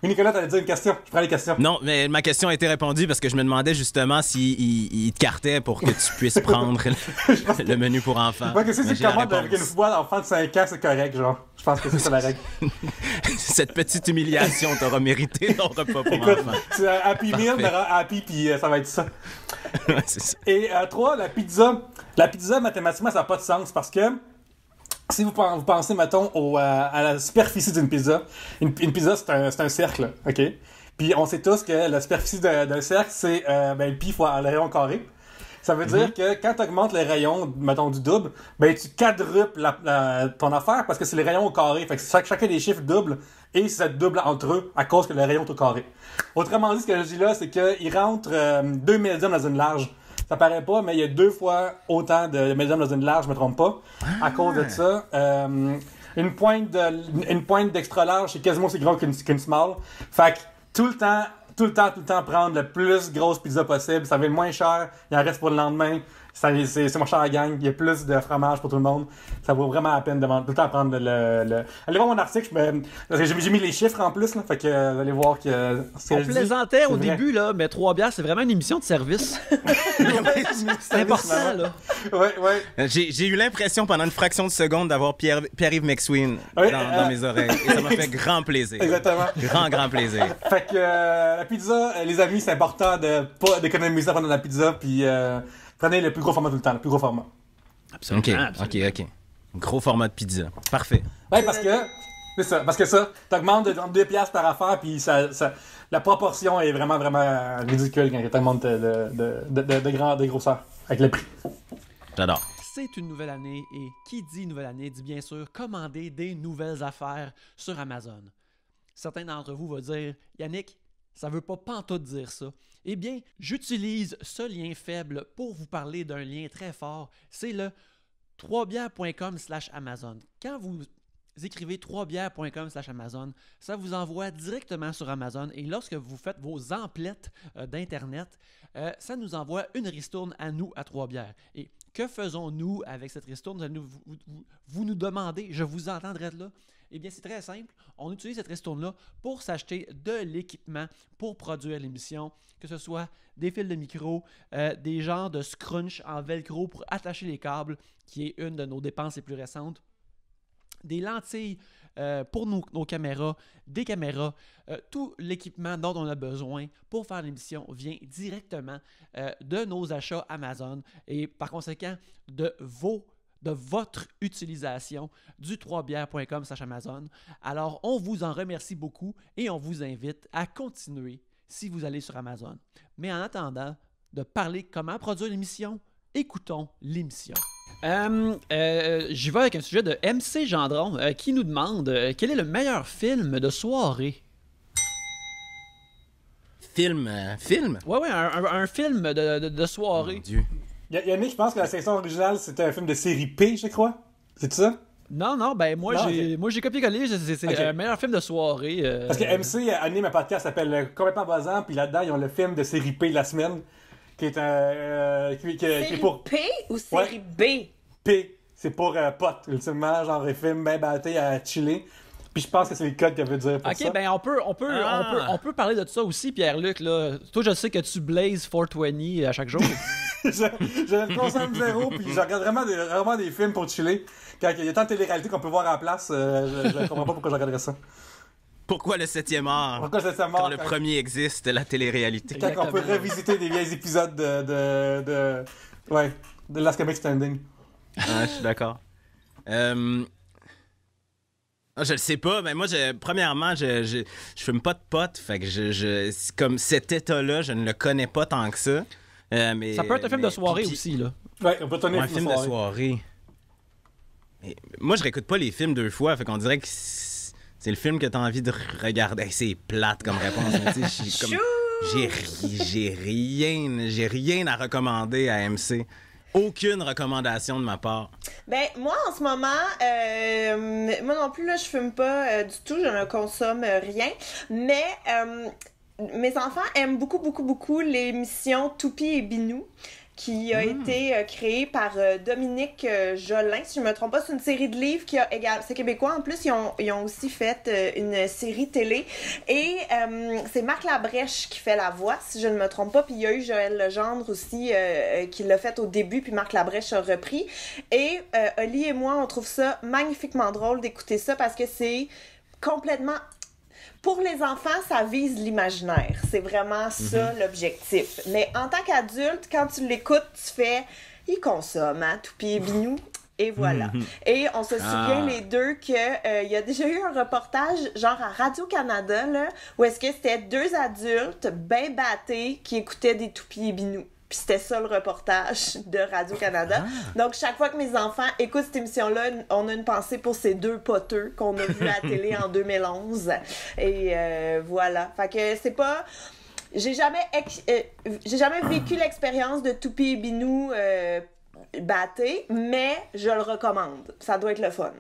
[SPEAKER 1] Oui, Nicolas, t'allais dire une question. Je prends les questions.
[SPEAKER 3] Non, mais ma question a été répondue parce que je me demandais justement s'il te cartait pour que tu puisses prendre le menu pour enfants.
[SPEAKER 1] Je pense que si
[SPEAKER 3] Mais
[SPEAKER 1] tu
[SPEAKER 3] j'ai la
[SPEAKER 1] commandes avec une
[SPEAKER 3] réponse.
[SPEAKER 1] boîte d'enfant de 5 ans, c'est correct, genre. Je pense que c'est ça la règle.
[SPEAKER 3] Cette petite humiliation t'aura mérité ton repas pour
[SPEAKER 1] Écoute,
[SPEAKER 3] enfants.
[SPEAKER 1] c'est un Happy Meal,
[SPEAKER 3] Parfait.
[SPEAKER 1] mais Happy, puis ça va être ça.
[SPEAKER 3] Ouais, c'est ça.
[SPEAKER 1] Et 3, la pizza. La pizza, mathématiquement, ça n'a pas de sens parce que si vous pensez, mettons, à la superficie d'une pizza, une pizza, c'est un cercle, OK? Puis on sait tous que la superficie d'un cercle, c'est le pi fois le rayon carré. Ça veut dire que quand tu augmentes les rayons, mettons, du double, ben tu quadruples ton affaire parce que c'est les rayons au carré. Fait que chacun des chiffres double et ça double entre eux à cause que le rayon est au carré. Autrement dit, ce que je dis là, c'est qu'il rentre 2 médiums dans une large. Ça paraît pas, mais il y a 2 fois autant de médiums dans une large, je me trompe pas. À cause de ça, une pointe d'extra large, c'est quasiment aussi gros qu'une small. Fait que tout le temps prendre le plus grosse pizza possible. Ça va être moins cher, il en reste pour le lendemain. C'est moins cher à la gang, il y a plus de fromage pour tout le monde. Ça vaut vraiment la peine de tout le temps prendre le... Allez voir mon article, parce que j'ai mis les chiffres en plus, là, fait que vous allez voir que...
[SPEAKER 2] On plaisantait au
[SPEAKER 1] vrai.
[SPEAKER 2] début, là, mais 3 bières, c'est vraiment une émission de service. C'est important, là.
[SPEAKER 1] Ouais.
[SPEAKER 3] J'ai eu l'impression pendant une fraction de seconde d'avoir Pierre-Yves McSween
[SPEAKER 1] Oui,
[SPEAKER 3] dans mes oreilles. Et ça m'a fait grand plaisir.
[SPEAKER 1] Exactement.
[SPEAKER 3] Grand plaisir.
[SPEAKER 1] Fait que la pizza, les amis, c'est important de pas d'économiser pendant la pizza, puis prenez le plus gros format tout le temps, le plus gros format.
[SPEAKER 3] OK. Gros format de pizza. Parfait.
[SPEAKER 1] Ouais, parce que ça, t'augmentes de 2 piastres par affaire, puis la proportion est vraiment, vraiment ridicule quand t'augmentes de grosseur avec le prix.
[SPEAKER 3] J'adore.
[SPEAKER 2] C'est une nouvelle année et qui dit nouvelle année dit bien sûr commander des nouvelles affaires sur Amazon. Certains d'entre vous vont dire « Yannick, ça veut pas pantoute dire ça. » Eh bien, j'utilise ce lien faible pour vous parler d'un lien très fort. C'est le 3bières.com/Amazon. Quand vous écrivez 3bières.com/Amazon, ça vous envoie directement sur Amazon et lorsque vous faites vos emplettes d'Internet, ça nous envoie une ristourne à nous à 3 bières. Et que faisons-nous avec cette ristourne? Vous nous demandez, je vous entendrai de là. Eh bien, c'est très simple. On utilise cette ristourne-là pour s'acheter de l'équipement pour produire l'émission, que ce soit des fils de micro, des genres de scrunch en velcro pour attacher les câbles, qui est une de nos dépenses les plus récentes, des lentilles pour nos caméras, des caméras, tout l'équipement dont on a besoin pour faire l'émission vient directement de nos achats Amazon et par conséquent de votre utilisation du 3bières.com/Amazon. Alors, on vous en remercie beaucoup et on vous invite à continuer si vous allez sur Amazon. Mais en attendant de parler comment produire l'émission, écoutons l'émission. J'y vais avec un sujet de MC Gendron qui nous demande quel est le meilleur film de soirée?
[SPEAKER 3] Film?
[SPEAKER 2] Ouais, un film de soirée.
[SPEAKER 3] Mon Dieu.
[SPEAKER 1] Yannick, je pense que la section originale, c'était un film de série P, je crois. C'est ça?
[SPEAKER 2] Non, ben moi j'ai copié-collé, c'est
[SPEAKER 1] Ok.
[SPEAKER 2] un meilleur film de soirée.
[SPEAKER 1] Parce que MC anime un podcast qui s'appelle Complètement Buzzant, puis là-dedans, ils ont le film de série P de la semaine, qui est un... qui est
[SPEAKER 4] Série
[SPEAKER 1] pour
[SPEAKER 4] P ou série B?
[SPEAKER 1] P. C'est pour potes, ultimement, genre un film bien batté à chiller. Puis je pense que c'est le code qu'elle veut dire pour ça.
[SPEAKER 2] Ok, ben on peut parler de ça aussi, Pierre-Luc. Là. Toi, je sais que tu blazes 420 à chaque jour.
[SPEAKER 1] je ne consomme zéro, puis je regarde vraiment des films pour chiller. Quand il y a tant de télé-réalité qu'on peut voir à la place, je comprends pas pourquoi je regarderais ça.
[SPEAKER 3] Pourquoi le 7e art?
[SPEAKER 1] Pourquoi c'est ça mort
[SPEAKER 3] Quand le premier existe, la télé-réalité.
[SPEAKER 1] Quand on peut
[SPEAKER 2] Exactement.
[SPEAKER 1] revisiter des vieilles épisodes de Last Comic Standing.
[SPEAKER 3] Ah, je suis d'accord. Je le sais pas, mais moi, premièrement, je fume pas de pot, fait que c'est comme cet état-là, je ne le connais pas tant que ça. Mais,
[SPEAKER 2] Ça peut être un film de soirée
[SPEAKER 3] puis-
[SPEAKER 2] aussi, là.
[SPEAKER 1] Ouais, on peut tenir
[SPEAKER 3] Un film de soirée. Mais moi, je réécoute pas les films 2 fois, fait qu'on dirait que c'est le film que t'as envie de regarder. Hey, c'est plate comme réponse, mais tu sais, j'ai rien à recommander à MC. Aucune recommandation de ma part.
[SPEAKER 4] Ben, moi, en ce moment, moi non plus, là, je fume pas du tout, je ne consomme rien, mais mes enfants aiment beaucoup, beaucoup, beaucoup l'émission Toupie et Binou, qui a été créée par Dominique Jolin, si je me trompe pas. C'est une série de livres qui a également... C'est québécois, en plus, ils ont aussi fait une série télé. Et c'est Marc Labrèche qui fait la voix, si je ne me trompe pas. Puis il y a eu Joël Legendre aussi qui l'a fait au début, puis Marc Labrèche a repris. Et Oli et moi, on trouve ça magnifiquement drôle d'écouter ça parce que c'est complètement... Pour les enfants, ça vise l'imaginaire. C'est vraiment ça l'objectif. Mais en tant qu'adulte, quand tu l'écoutes, tu fais « Il consomme, hein, Toupie et Binou. » Et voilà. Et on se souvient les deux qu'il y a déjà eu un reportage, genre à Radio-Canada, là, où est-ce que c'était 2 adultes bien battés qui écoutaient des Toupies et Binou. Puis c'était ça le reportage de Radio-Canada. Donc, chaque fois que mes enfants écoutent cette émission-là, on a une pensée pour ces 2 poteux qu'on a vus à la télé en 2011. Et voilà. Fait que c'est pas... J'ai jamais vécu l'expérience de Toupie et Binou batté, mais je le recommande. Ça doit être le fun.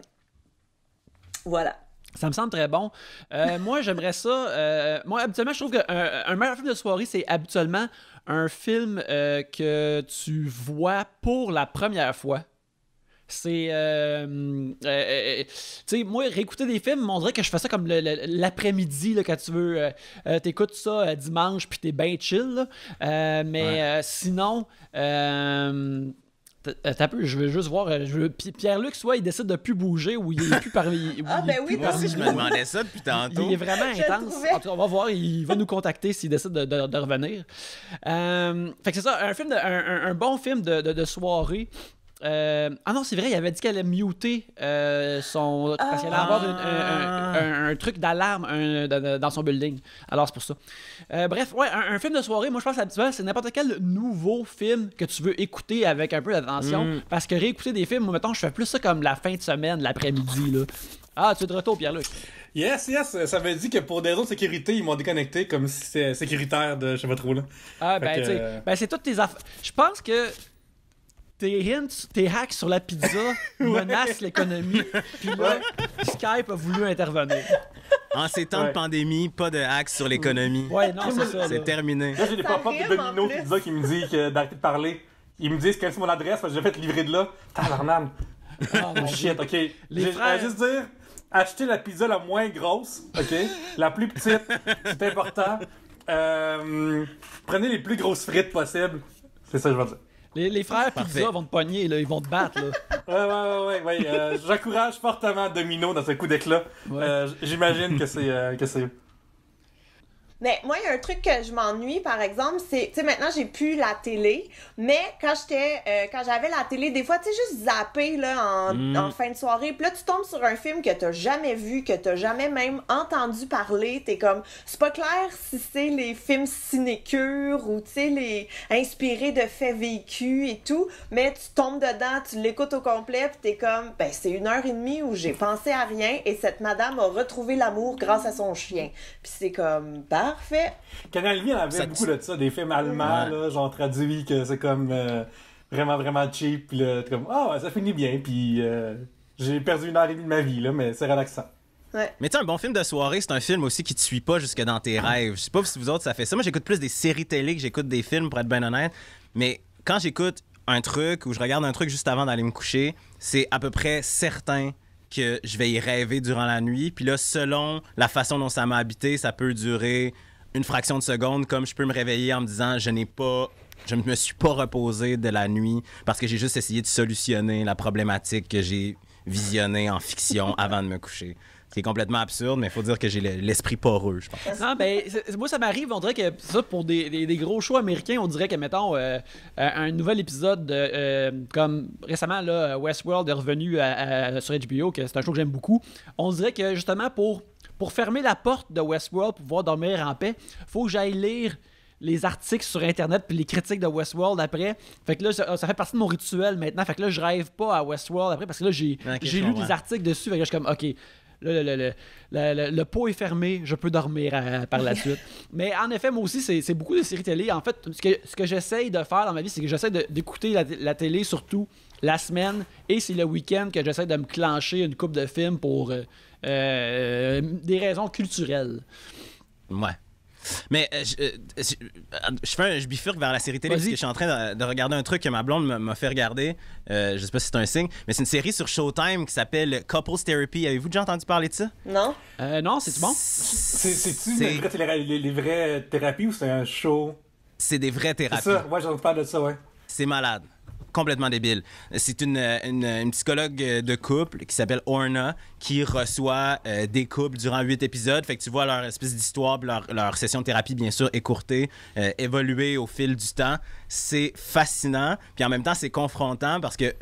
[SPEAKER 4] Voilà.
[SPEAKER 2] Ça me semble très bon. Moi, j'aimerais ça... moi, habituellement, je trouve qu'un meilleur film de soirée, c'est habituellement un film que tu vois pour la première fois. C'est... tu sais, moi, réécouter des films, on dirait que je fais ça comme l'après-midi, là, quand tu veux... t'écoutes ça dimanche, puis t'es bien chill, là. Sinon... T'as peu, je veux juste voir. Pierre-Luc, soit il décide de plus bouger ou il est plus parmi.
[SPEAKER 4] Ah, ben oui,
[SPEAKER 3] Moi aussi, je me demandais ça depuis tantôt.
[SPEAKER 2] Il est vraiment intense.
[SPEAKER 4] trouvais.
[SPEAKER 2] En tout cas, on va voir, il va nous contacter s'il décide de revenir. Fait que c'est ça, un bon film de soirée. Ah non, c'est vrai, il avait dit qu'elle allait muter son... Parce qu'elle allait avoir un truc d'alarme dans son building. Alors, c'est pour ça. Bref, ouais, un film de soirée, moi, je pense habituellement, c'est n'importe quel nouveau film que tu veux écouter avec un peu d'attention. Parce que réécouter des films, moi, mettons, je fais plus ça comme la fin de semaine, l'après-midi, là. Ah, tu es de retour, Pierre-Luc.
[SPEAKER 1] Yes, ça veut dire que pour des raisons de sécurité, ils m'ont déconnecté comme si c'était sécuritaire de je sais pas trop là.
[SPEAKER 2] Ah,
[SPEAKER 1] Fait
[SPEAKER 2] ben,
[SPEAKER 1] que,
[SPEAKER 2] tu sais, ben, c'est toutes tes affaires. Je pense que tes hints, tes hacks sur la pizza menacent l'économie. Puis là, Skype a voulu intervenir.
[SPEAKER 3] En ces temps de pandémie, pas de hacks sur l'économie.
[SPEAKER 2] Ouais, non, c'est ça.
[SPEAKER 3] C'est
[SPEAKER 2] là.
[SPEAKER 3] terminé.
[SPEAKER 1] Là, j'ai des
[SPEAKER 4] Ça
[SPEAKER 1] pop-up de
[SPEAKER 4] rime, en
[SPEAKER 1] Domino
[SPEAKER 4] plus.
[SPEAKER 1] Pizza qui me disent d'arrêter de parler. Ils me disent que c'est mon adresse parce que j'ai fait livrer de là. Tabarnak.
[SPEAKER 2] Ah, mon
[SPEAKER 1] Shit,
[SPEAKER 2] Dieu.
[SPEAKER 1] ok.
[SPEAKER 2] Les
[SPEAKER 1] Je
[SPEAKER 2] frères-
[SPEAKER 1] vais juste dire, acheter la pizza la moins grosse, ok? La plus petite, c'est important. Prenez les plus grosses frites possibles. C'est ça que je veux dire.
[SPEAKER 2] Les frères
[SPEAKER 3] Parfait.
[SPEAKER 2] pizza vont te pogner, là, ils vont te battre. Là.
[SPEAKER 1] Ouais. J'encourage fortement Domino dans ce coup d'éclat.
[SPEAKER 2] Ouais.
[SPEAKER 1] J'imagine que c'est.
[SPEAKER 4] Mais moi, il y a un truc que je m'ennuie, par exemple, c'est, tu sais, maintenant, j'ai plus la télé, mais quand j'avais la télé, des fois, tu sais, juste zapper, là, en fin de soirée, puis là, tu tombes sur un film que t'as jamais vu, que t'as jamais même entendu parler, t'es comme, c'est pas clair si c'est les films sinécures ou, tu sais, les inspirés de faits vécus et tout, mais tu tombes dedans, tu l'écoutes au complet, puis t'es comme, ben, c'est 1h30 où j'ai pensé à rien, et cette madame a retrouvé l'amour grâce à son chien. Puis c'est comme, parfait.
[SPEAKER 1] Canal Vie en avait
[SPEAKER 3] Ça-
[SPEAKER 1] beaucoup de ça, des films allemands,
[SPEAKER 3] Ouais.
[SPEAKER 1] là, genre traduits, que c'est comme vraiment, vraiment cheap, pis là, t'es comme, ça finit bien, puis j'ai perdu 1h30 de ma vie, là, mais c'est relaxant.
[SPEAKER 4] Ouais.
[SPEAKER 3] Mais tu sais, un bon film de soirée, c'est un film aussi qui te suit pas jusque dans tes rêves. Je sais pas si vous autres ça fait ça. Moi, j'écoute plus des séries télé que j'écoute des films, pour être bien honnête. Mais quand j'écoute un truc ou je regarde un truc juste avant d'aller me coucher, c'est à peu près certain que je vais y rêver durant la nuit. Puis là, selon la façon dont ça m'a habité, ça peut durer une fraction de seconde, comme je peux me réveiller en me disant je ne me suis pas reposé de la nuit parce que j'ai juste essayé de solutionner la problématique que j'ai visionnée en fiction avant de me coucher. C'est complètement absurde, mais il faut dire que j'ai l'esprit poreux, je pense.
[SPEAKER 2] Non, ben, moi, ça m'arrive, on dirait que ça, pour des gros shows américains, on dirait que, mettons, un nouvel épisode, comme récemment, là, Westworld est revenu sur HBO, que c'est un show que j'aime beaucoup. On dirait que, justement, pour fermer la porte de Westworld, pour pouvoir dormir en paix, faut que j'aille lire les articles sur Internet puis les critiques de Westworld après. Fait que là, ça fait partie de mon rituel maintenant. Fait que là, je rêve pas à Westworld après parce que là, j'ai lu des articles dessus. Fait que là, je suis comme, OK, le pot est fermé, je peux dormir par la suite. Mais en effet, moi aussi, c'est beaucoup de séries télé. En fait, ce que j'essaye de faire dans ma vie, c'est que j'essaie d'écouter la télé surtout la semaine et c'est le week-end que j'essaie de me clencher une couple de films pour des raisons culturelles.
[SPEAKER 3] Ouais. Mais je bifurque vers la série télé parce que je suis en train de regarder un truc que ma blonde m'a fait regarder. Je sais pas si c'est un signe, mais c'est une série sur Showtime qui s'appelle Couples Therapy. Avez-vous déjà entendu parler de ça?
[SPEAKER 4] Non.
[SPEAKER 2] Non, c'est bon?
[SPEAKER 1] C'est-tu les vraies thérapies ou c'est un show?
[SPEAKER 3] C'est des vraies thérapies.
[SPEAKER 1] C'est ça, ouais, j'en parle de ça, ouais.
[SPEAKER 3] C'est malade. Complètement débile. C'est une psychologue de couple qui s'appelle Orna qui reçoit des couples durant 8 épisodes. Fait que tu vois leur espèce d'histoire, leur session de thérapie, bien sûr, écourtée, évoluer au fil du temps. C'est fascinant. Puis en même temps, c'est confrontant parce que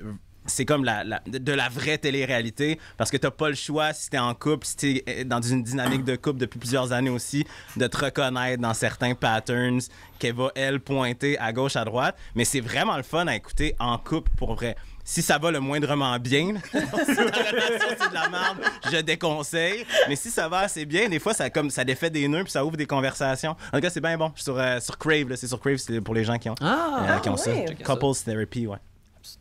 [SPEAKER 3] c'est comme de la vraie télé-réalité parce que t'as pas le choix si t'es en couple, si t'es dans une dynamique de couple depuis plusieurs années aussi, de te reconnaître dans certains patterns qu'elle va, elle, pointer à gauche, à droite. Mais c'est vraiment le fun à écouter en couple pour vrai. Si ça va le moindrement bien, si ta relation c'est de la merde, je déconseille. Mais si ça va assez bien, des fois, ça défait des nœuds puis ça ouvre des conversations. En tout cas, c'est bien bon. Je suis sur Crave, là. C'est sur Crave, c'est pour les gens qui ont, ça. Couples Therapy, ouais.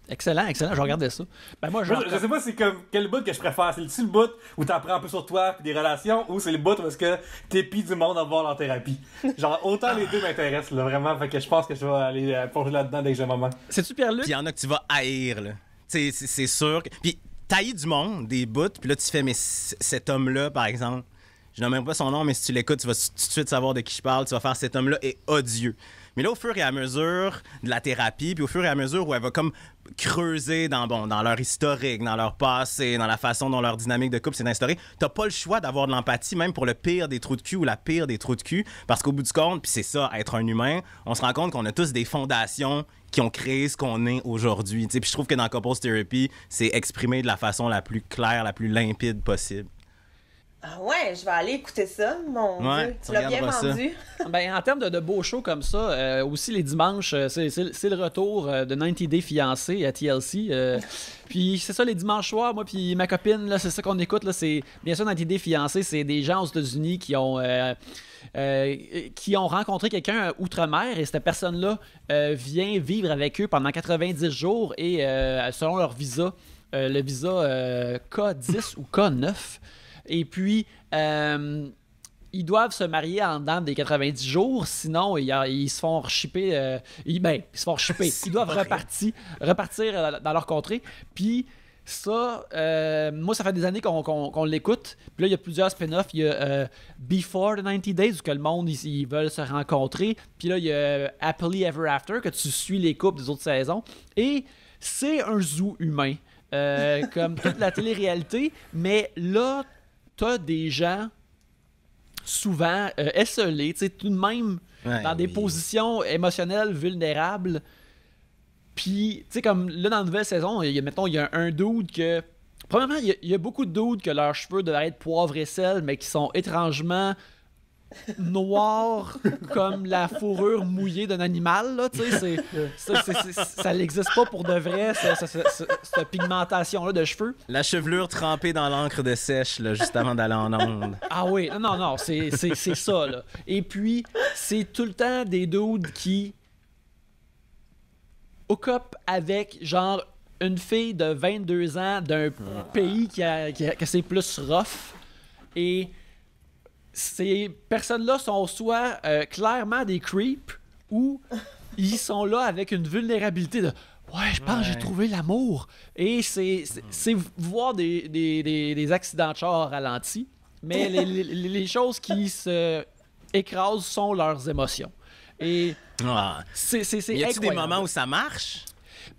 [SPEAKER 2] Excellent, je vais regarder ça. Ben moi, je
[SPEAKER 1] sais pas c'est comme quel bout que je préfère. C'est le bout où t'apprends un peu sur toi et des relations ou c'est le bout parce que t'épies du monde à voir leur thérapie. Genre, autant les deux m'intéressent, là, vraiment. Fait que je pense que je vais aller plonger là-dedans dès que j'ai un moment.
[SPEAKER 2] C'est-tu Pierre-Luc?
[SPEAKER 3] Puis il y en a que tu vas haïr, là. C'est sûr. Puis t'haïs du monde, des bouts, puis là, tu fais, mais cet homme-là, par exemple, je n'aime même pas son nom, mais si tu l'écoutes, tu vas tout de suite savoir de qui je parle. Tu vas faire cet homme-là est odieux. Mais là, au fur et à mesure de la thérapie, puis au fur et à mesure où elle va comme creuser dans leur historique, dans leur passé, dans la façon dont leur dynamique de couple s'est instaurée, t'as pas le choix d'avoir de l'empathie, même pour le pire des trous de cul ou la pire des trous de cul, parce qu'au bout du compte, puis c'est ça, être un humain, on se rend compte qu'on a tous des fondations qui ont créé ce qu'on est aujourd'hui. Puis je trouve que dans Couples Therapy, c'est exprimé de la façon la plus claire, la plus limpide possible.
[SPEAKER 4] Ah ouais, je vais aller écouter ça, mon Dieu. Tu l'as bien vendu.
[SPEAKER 2] Ben, en termes de beaux shows comme ça, aussi les dimanches, c'est le retour de 90 Day Fiancé à TLC. Puis c'est ça, les dimanches soirs, moi puis ma copine, là, c'est ça qu'on écoute. Là, c'est, bien sûr, 90 Day Fiancé, c'est des gens aux États-Unis qui ont rencontré quelqu'un outre-mer et cette personne-là vient vivre avec eux pendant 90 jours et selon leur visa, le visa K10 ou K9. Et puis, ils doivent se marier en dedans des 90 jours, sinon ils se font shipper. Ils se font shipper. Ils doivent repartir dans leur contrée. Puis ça, moi, ça fait des années qu'on l'écoute. Puis là, il y a plusieurs spin-offs. Il y a Before the 90 Days, où que le monde, ils veulent se rencontrer. Puis là, il y a Happily Ever After, que tu suis les couples des autres saisons. Et c'est un zoo humain, comme toute la télé-réalité. Mais là, t'as des gens souvent esselés, tu sais, tout de même dans des positions émotionnelles vulnérables. Puis, tu sais, comme là, dans la nouvelle saison, il y a un dude que... Premièrement, il y a beaucoup de dudes que leurs cheveux devraient être poivre et sel, mais qui sont étrangement noirs comme la fourrure mouillée d'un animal, là, tu sais, ça n'existe pas pour de vrai, cette pigmentation-là de cheveux.
[SPEAKER 3] La chevelure trempée dans l'encre de sèche, là, juste avant d'aller en onde.
[SPEAKER 2] Ah oui, non, c'est ça, là. Et puis, c'est tout le temps des dudes qui hook up avec, genre, une fille de 22 ans d'un pays que c'est plus rough, et ces personnes-là sont soit clairement des creeps ou ils sont là avec une vulnérabilité de « Ouais, je pense que j'ai trouvé l'amour ». Et c'est voir des accidents de char ralentis, mais les choses qui se écrasent sont leurs émotions. Et c'est incroyable.
[SPEAKER 3] Y a-t-il des moments où ça marche?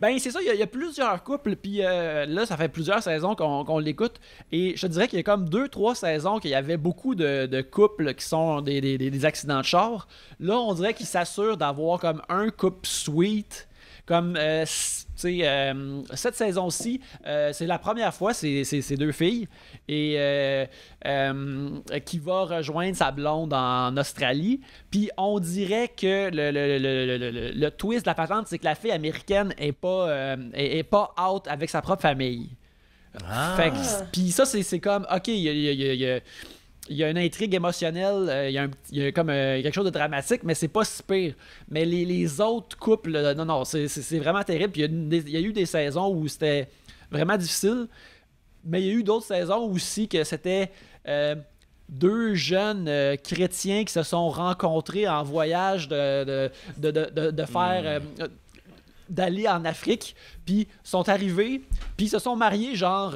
[SPEAKER 2] Ben, c'est ça, il y a plusieurs couples, puis là, ça fait plusieurs saisons qu'on l'écoute, et je te dirais qu'il y a comme 2-3 saisons qu'il y avait beaucoup de couples qui sont des accidents de char. Là, on dirait qu'ils s'assurent d'avoir comme un couple sweet,
[SPEAKER 5] comme cette saison-ci, c'est la première fois, c'est deux filles, et qui va rejoindre sa blonde en Australie. Puis on dirait que le twist de la patente, c'est que la fille américaine est pas out avec sa propre famille. Fait que, puis ça, c'est comme, OK, il y a une intrigue émotionnelle, il y a comme quelque chose de dramatique, mais c'est pas si pire. Mais les autres couples, non, c'est vraiment terrible. Puis il y a eu des saisons où c'était vraiment difficile, mais il y a eu d'autres saisons aussi que c'était deux jeunes chrétiens qui se sont rencontrés en voyage de faire... d'aller en Afrique, puis sont arrivés, puis se sont mariés genre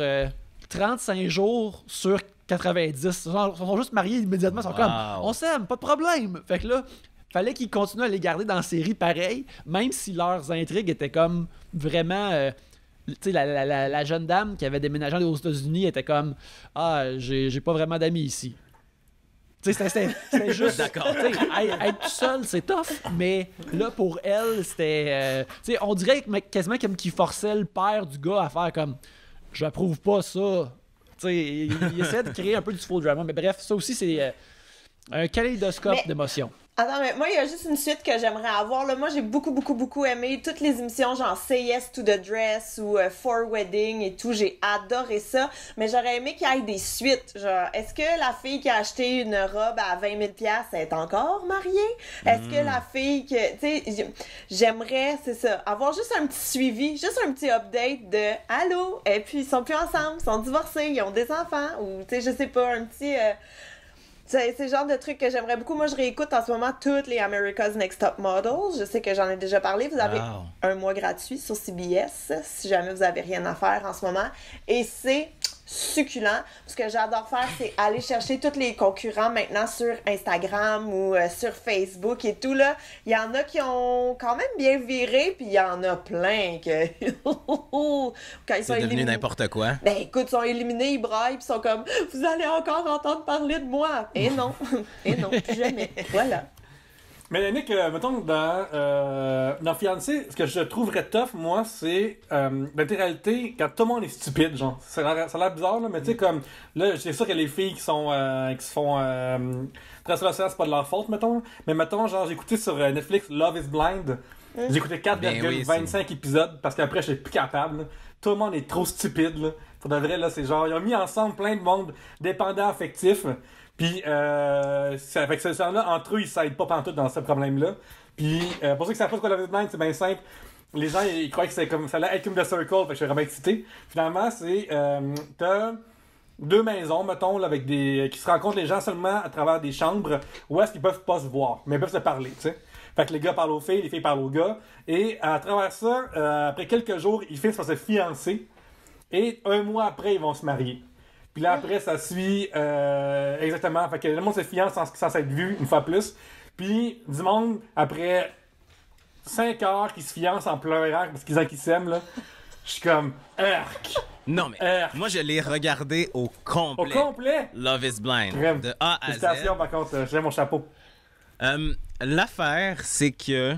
[SPEAKER 5] 35 jours sur 90. Ils sont juste mariés immédiatement. Ils sont comme, on s'aime, pas de problème. Fait que là, fallait qu'ils continuent à les garder dans la série pareil, même si leurs intrigues étaient comme vraiment... tu sais, la jeune dame qui avait déménagé aux États-Unis était comme, j'ai pas vraiment d'amis ici. Tu sais, c'était juste...
[SPEAKER 3] D'accord.
[SPEAKER 5] Être tout seul, c'est tough, mais là, pour elle, c'était... tu sais, on dirait quasiment comme qu'il forçait le père du gars à faire comme, je approuve pas ça. Tu sais, il essaie de créer un peu du faux drama, mais bref, ça aussi, c'est un kaléidoscope d'émotions.
[SPEAKER 4] Attends, mais moi, il y a juste une suite que j'aimerais avoir. Là. Moi, j'ai beaucoup aimé toutes les émissions, genre Say Yes to the Dress ou For Wedding et tout. J'ai adoré ça. Mais j'aurais aimé qu'il y ait des suites. Genre, est-ce que la fille qui a acheté une robe à 20 000 $ est encore mariée? Est-ce que la fille que... Tu sais, j'aimerais, c'est ça, avoir juste un petit suivi, juste un petit update de « Allô? » Et puis, ils sont plus ensemble, ils sont divorcés, ils ont des enfants. Ou, tu sais, je sais pas, un petit... C'est le genre de truc que j'aimerais beaucoup. Moi, je réécoute en ce moment toutes les America's Next Top Models. Je sais que j'en ai déjà parlé. Vous avez un mois gratuit sur CBS si jamais vous avez rien à faire en ce moment. Et c'est succulent. Ce que j'adore faire, c'est aller chercher tous les concurrents maintenant sur Instagram ou sur Facebook et tout. Là. Il y en a qui ont quand même bien viré, puis il y en a plein que... Quand ils sont
[SPEAKER 3] devenu
[SPEAKER 4] éliminés...
[SPEAKER 3] n'importe quoi.
[SPEAKER 4] Ben écoute, ils sont éliminés, ils braillent, puis ils sont comme « Vous allez encore entendre parler de moi! » Et non, plus jamais. Voilà.
[SPEAKER 1] Mais Yannick, mettons, dans Fiancé, ce que je trouverais tough, moi, c'est l'intégralité quand tout le monde est stupide, genre. Ça a l'air bizarre, là, mais tu sais, comme, là, c'est sûr que les filles qui se font traverser l'océan, c'est pas de leur faute, mettons. Mais mettons, genre, j'ai écouté sur Netflix Love is Blind. J'ai écouté 4,25 épisodes parce qu'après, je suis plus capable, là. Tout le monde est trop stupide, là. Pour de vrai, là, c'est genre, ils ont mis ensemble plein de monde dépendant affectif. Puis, ça fait que ces gens-là, entre eux, ils s'aident pas pantoute dans ce problème-là. Puis, pour ceux qui savent pas ce qu'est Love is Blind, c'est bien simple. Les gens, ils croient que c'est comme, ça allait être comme The Circle, fait que je suis vraiment excité. Finalement, c'est, t'as deux maisons, mettons, là, avec qui se rencontrent les gens seulement à travers des chambres où est-ce qu'ils peuvent pas se voir, mais ils peuvent se parler, tu sais. Fait que les gars parlent aux filles, les filles parlent aux gars. Et à travers ça, après quelques jours, ils finissent par se fiancer. Et un mois après, ils vont se marier. Puis là, après, ça suit exactement. Fait que le monde se fiance sans être vu, une fois plus. Puis, du monde, après 5 heures, qui se fiancent en pleurant parce qu'ils disent qu'ils s'aiment, là. Je suis comme, arc!
[SPEAKER 3] Non, mais moi, je l'ai regardé au complet.
[SPEAKER 1] Au complet?
[SPEAKER 3] Love is Blind.
[SPEAKER 1] Crème.
[SPEAKER 3] De A à Z.
[SPEAKER 1] Félicitations, par contre, j'ai mon chapeau.
[SPEAKER 3] L'affaire, c'est que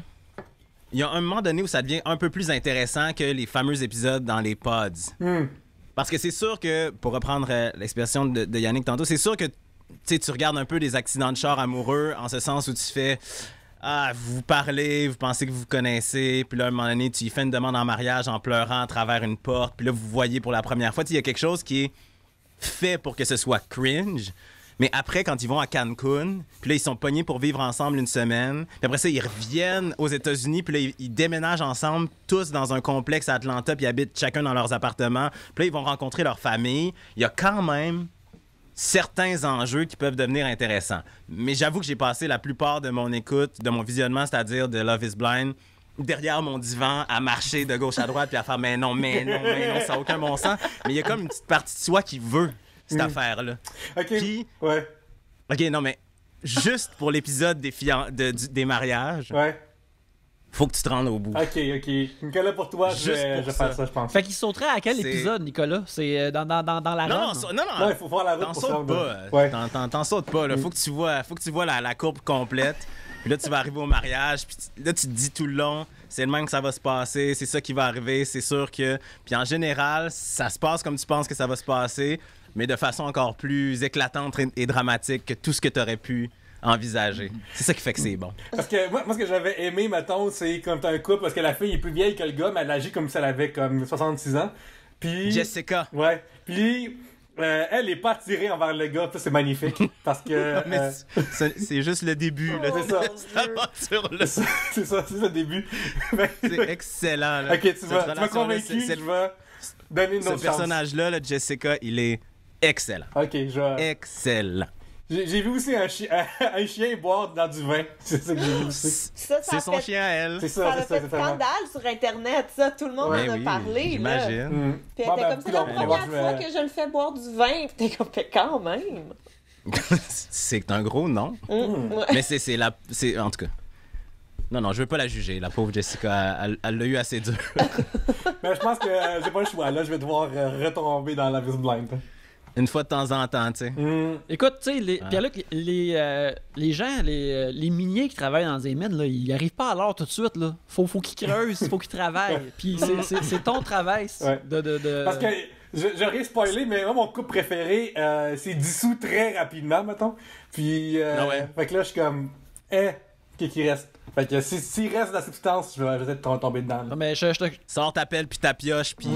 [SPEAKER 3] il y a un moment donné où ça devient un peu plus intéressant que les fameux épisodes dans les pods. Parce que c'est sûr que, pour reprendre l'expression de Yannick tantôt, c'est sûr que tu regardes un peu des accidents de char amoureux, en ce sens où tu fais... vous parlez, vous pensez que vous connaissez, puis là, à un moment donné, tu y fais une demande en mariage en pleurant à travers une porte, puis là, vous voyez pour la première fois. Il y a quelque chose qui est fait pour que ce soit cringe. Mais après, quand ils vont à Cancun, puis là, ils sont pognés pour vivre ensemble une semaine. Puis après ça, ils reviennent aux États-Unis, puis là, ils déménagent ensemble, tous dans un complexe à Atlanta, puis ils habitent chacun dans leurs appartements. Puis là, ils vont rencontrer leur famille. Il y a quand même certains enjeux qui peuvent devenir intéressants. Mais j'avoue que j'ai passé la plupart de mon écoute, de mon visionnement, c'est-à-dire de Love is Blind, derrière mon divan, à marcher de gauche à droite, puis à faire « mais non, ça n'a aucun bon sens ». Mais il y a comme une petite partie de soi qui veut cette affaire-là.
[SPEAKER 1] OK.
[SPEAKER 3] Puis,
[SPEAKER 1] ouais.
[SPEAKER 3] OK, non, mais juste pour l'épisode des mariages, faut que tu te rendes au bout.
[SPEAKER 1] OK. Nicolas, pour toi, je vais faire ça, je pense.
[SPEAKER 2] Fait qu'il sauterait à quel épisode, Nicolas? C'est dans la
[SPEAKER 3] Non,
[SPEAKER 2] run?
[SPEAKER 3] non,
[SPEAKER 1] il faut faire la route
[SPEAKER 3] t'en
[SPEAKER 1] pour
[SPEAKER 3] sautes
[SPEAKER 1] ça.
[SPEAKER 3] pas.
[SPEAKER 1] Ouais.
[SPEAKER 3] T'en sautes pas. Là. Faut que tu vois la courbe complète. Puis là, tu vas arriver au mariage, puis là, tu te dis tout le long, c'est le même que ça va se passer, c'est ça qui va arriver, c'est sûr que... Puis en général, ça se passe comme tu penses que ça va se passer, mais de façon encore plus éclatante et dramatique que tout ce que tu aurais pu envisager. C'est ça qui fait que c'est bon.
[SPEAKER 1] Parce que moi, ce que j'avais aimé, mettons, c'est comme t'as un couple, parce que la fille est plus vieille que le gars, mais elle agit comme si elle avait comme 66 ans. Puis...
[SPEAKER 3] Jessica.
[SPEAKER 1] Ouais. Puis... elle est pas attirée envers le gars, ça c'est magnifique. Parce que.
[SPEAKER 3] Mais c'est juste le début, là.
[SPEAKER 1] C'est ça.
[SPEAKER 3] Aventure-là.
[SPEAKER 1] C'est ça, c'est le début.
[SPEAKER 3] C'est excellent, là.
[SPEAKER 1] Ok, tu
[SPEAKER 3] Cette
[SPEAKER 1] m'as
[SPEAKER 3] relation-là,
[SPEAKER 1] convaincu,
[SPEAKER 3] c'est-
[SPEAKER 1] je vais donner une
[SPEAKER 3] Ce
[SPEAKER 1] autre chance.
[SPEAKER 3] personnage-là, là, Jessica, il est excellent.
[SPEAKER 1] Ok, je vais.
[SPEAKER 3] Excellent.
[SPEAKER 1] J'ai vu aussi un chien boire dans du vin. C'est ça que j'ai vu aussi.
[SPEAKER 4] Ça
[SPEAKER 3] C'est son
[SPEAKER 4] fait,
[SPEAKER 3] chien à elle.
[SPEAKER 1] C'est
[SPEAKER 4] ça
[SPEAKER 1] ça,
[SPEAKER 4] a
[SPEAKER 1] c'est ça,
[SPEAKER 4] fait
[SPEAKER 1] c'est tellement.
[SPEAKER 4] scandale sur Internet, ça. Tout le monde
[SPEAKER 3] Ben
[SPEAKER 4] en a
[SPEAKER 3] oui,
[SPEAKER 4] parlé, là.
[SPEAKER 3] j'imagine.
[SPEAKER 1] Mm.
[SPEAKER 4] Puis elle
[SPEAKER 1] Bon,
[SPEAKER 4] était
[SPEAKER 1] ben,
[SPEAKER 4] comme, c'est la
[SPEAKER 1] on va
[SPEAKER 4] première
[SPEAKER 1] voir,
[SPEAKER 4] fois que je le fais boire du vin. Puis t'es comme, fait quand même.
[SPEAKER 3] C'est un gros nom.
[SPEAKER 4] Ouais.
[SPEAKER 3] Mais c'est la... c'est en tout cas... Non, je veux pas la juger. La pauvre Jessica, elle l'a eu assez dur.
[SPEAKER 1] Mais je pense que j'ai pas le choix. Là, je vais devoir retomber dans la vis blind.
[SPEAKER 3] Une fois de temps en temps, tu sais.
[SPEAKER 1] Mm.
[SPEAKER 5] Écoute, tu sais, Pierre-Luc, les gens, les miniers qui travaillent dans des mines, là, ils arrivent pas à l'heure tout de suite. Là. Faut qu'ils creusent, faut qu'ils travaillent. Puis c'est ton travail
[SPEAKER 1] Ouais.
[SPEAKER 5] de...
[SPEAKER 1] Parce que j'aurais spoilé, mais moi, mon couple préféré, c'est dissous très rapidement, mettons. Puis,
[SPEAKER 3] Ah ouais.
[SPEAKER 1] fait que là, je suis comme, qu'est-ce qui reste? Fait que s'il reste de la substance, je vais peut-être tomber dedans. là.
[SPEAKER 5] Non, mais je te...
[SPEAKER 3] Sors ta pelle puis ta pioche, puis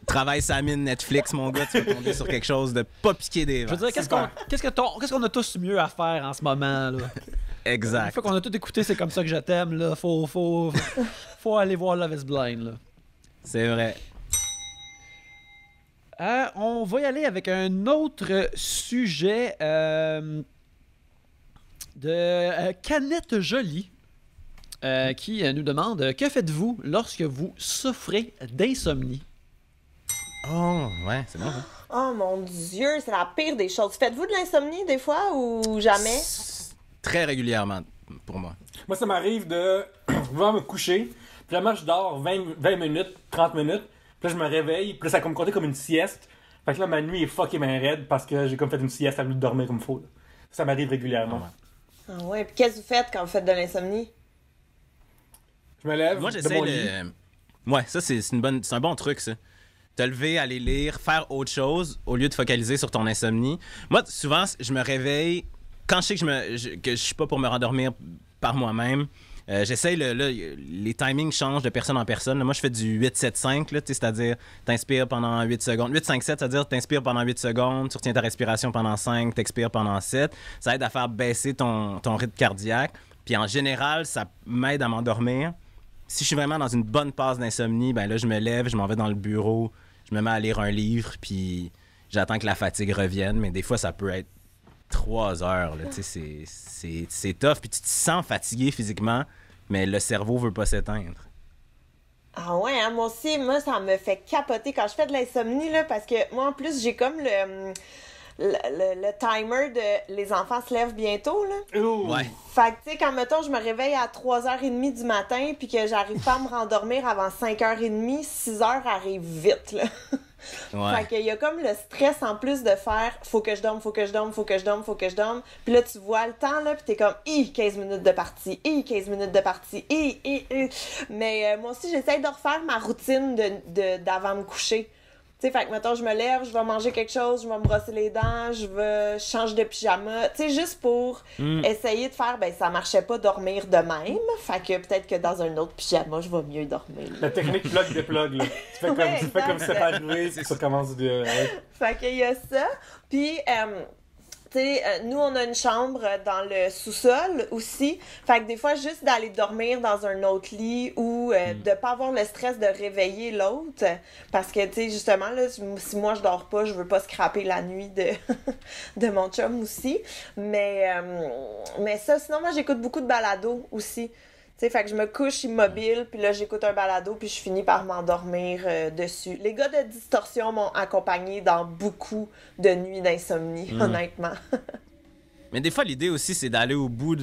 [SPEAKER 3] travaille sa mine Netflix, mon gars. Tu vas tomber sur quelque chose de pas piqué des
[SPEAKER 5] Je veux
[SPEAKER 3] vents.
[SPEAKER 5] dire, qu'est-ce qu'on a tous mieux à faire en ce moment, là? Une
[SPEAKER 3] Exact.
[SPEAKER 5] fois qu'on a tout écouté, c'est comme ça que je t'aime, là. Faut aller voir Love is Blind, là.
[SPEAKER 3] C'est vrai.
[SPEAKER 5] On va y aller avec un autre sujet de Canette Jolie qui nous demande que faites-vous lorsque vous souffrez d'insomnie?
[SPEAKER 3] Oh, ouais, c'est bon. Hein?
[SPEAKER 4] Oh mon Dieu, c'est la pire des choses. Faites-vous de l'insomnie des fois ou jamais?
[SPEAKER 3] Très régulièrement, pour moi.
[SPEAKER 1] Moi, ça m'arrive de vouloir me coucher. Puis là, moi, je dors 20 minutes, 30 minutes. Puis là, je me réveille. Puis là, ça va me compter comme une sieste. Fait que là, ma nuit est fucking raide parce que j'ai comme fait une sieste à lieu de dormir comme faut. Là. Ça m'arrive régulièrement.
[SPEAKER 3] Ouais.
[SPEAKER 4] Ah ouais, puis qu'est-ce que vous faites quand vous faites de l'insomnie?
[SPEAKER 1] Je me lève
[SPEAKER 3] Moi,
[SPEAKER 1] de
[SPEAKER 3] j'essaie
[SPEAKER 1] mon lit.
[SPEAKER 3] Ouais, ça, c'est un bon truc, ça. Te lever, aller lire, faire autre chose au lieu de focaliser sur ton insomnie. Moi, souvent, je me réveille quand je sais que je suis pas pour me rendormir par moi-même. J'essaye, les timings changent de personne en personne. Là, moi, je fais du 8-7-5, là, c'est-à-dire t'inspires pendant 8 secondes. 8-5-7, c'est-à-dire t'inspires pendant 8 secondes, tu retiens ta respiration pendant 5, t'expires pendant 7. Ça aide à faire baisser ton rythme cardiaque. Puis en général, ça m'aide à m'endormir. Si je suis vraiment dans une bonne passe d'insomnie, ben là, je me lève, je m'en vais dans le bureau, je me mets à lire un livre, puis j'attends que la fatigue revienne. Mais des fois, ça peut être 3 heures, là, tu sais, c'est tough. Puis tu te sens fatigué physiquement, mais le cerveau veut pas s'éteindre.
[SPEAKER 4] Ah ouais, hein, moi aussi, ça me fait capoter quand je fais de l'insomnie, là, parce que moi, en plus, j'ai comme le timer de les enfants se lèvent bientôt, là.
[SPEAKER 1] Ouh.
[SPEAKER 3] Ouais.
[SPEAKER 4] Fait que, tu sais, quand, mettons, je me réveille à 3h30 du matin puis que j'arrive pas à me rendormir avant 5h30, 6h arrive vite, là.
[SPEAKER 3] Ouais.
[SPEAKER 4] Fait qu'il y a comme le stress en plus de faire faut que je dorme, faut que je dorme, faut que je dorme, faut que je dorme. Puis là, tu vois le temps, là, puis t'es comme 15 minutes de partie, 15 minutes de partie, Mais moi aussi, j'essaie de refaire ma routine d'avant me coucher. Tu sais, fait que, mettons, je me lève, je vais manger quelque chose, je vais me brosser les dents, je change de pyjama. Tu sais, juste pour essayer de faire, ben, ça marchait pas dormir de même. Fait que peut-être que dans un autre pyjama, je vais mieux dormir.
[SPEAKER 1] La technique plug-déplug, là. Tu fais
[SPEAKER 4] Ouais,
[SPEAKER 1] comme si c'était pas arrivé, puis ça commence de... ouais.
[SPEAKER 4] Fait qu'il y a ça. Puis, tu sais, nous, on a une chambre dans le sous-sol aussi. Fait que des fois, juste d'aller dormir dans un autre lit ou de pas avoir le stress de réveiller l'autre. Parce que, tu sais, justement, là, si moi, je dors pas, je veux pas scraper la nuit de mon chum aussi. Mais ça, sinon, moi, j'écoute beaucoup de balados aussi. Tu sais, fait que je me couche immobile, puis là, j'écoute un balado, puis je finis par m'endormir dessus. Les gars de Distorsion m'ont accompagné dans beaucoup de nuits d'insomnie, honnêtement.
[SPEAKER 3] Mais des fois, l'idée aussi, c'est d'aller au bout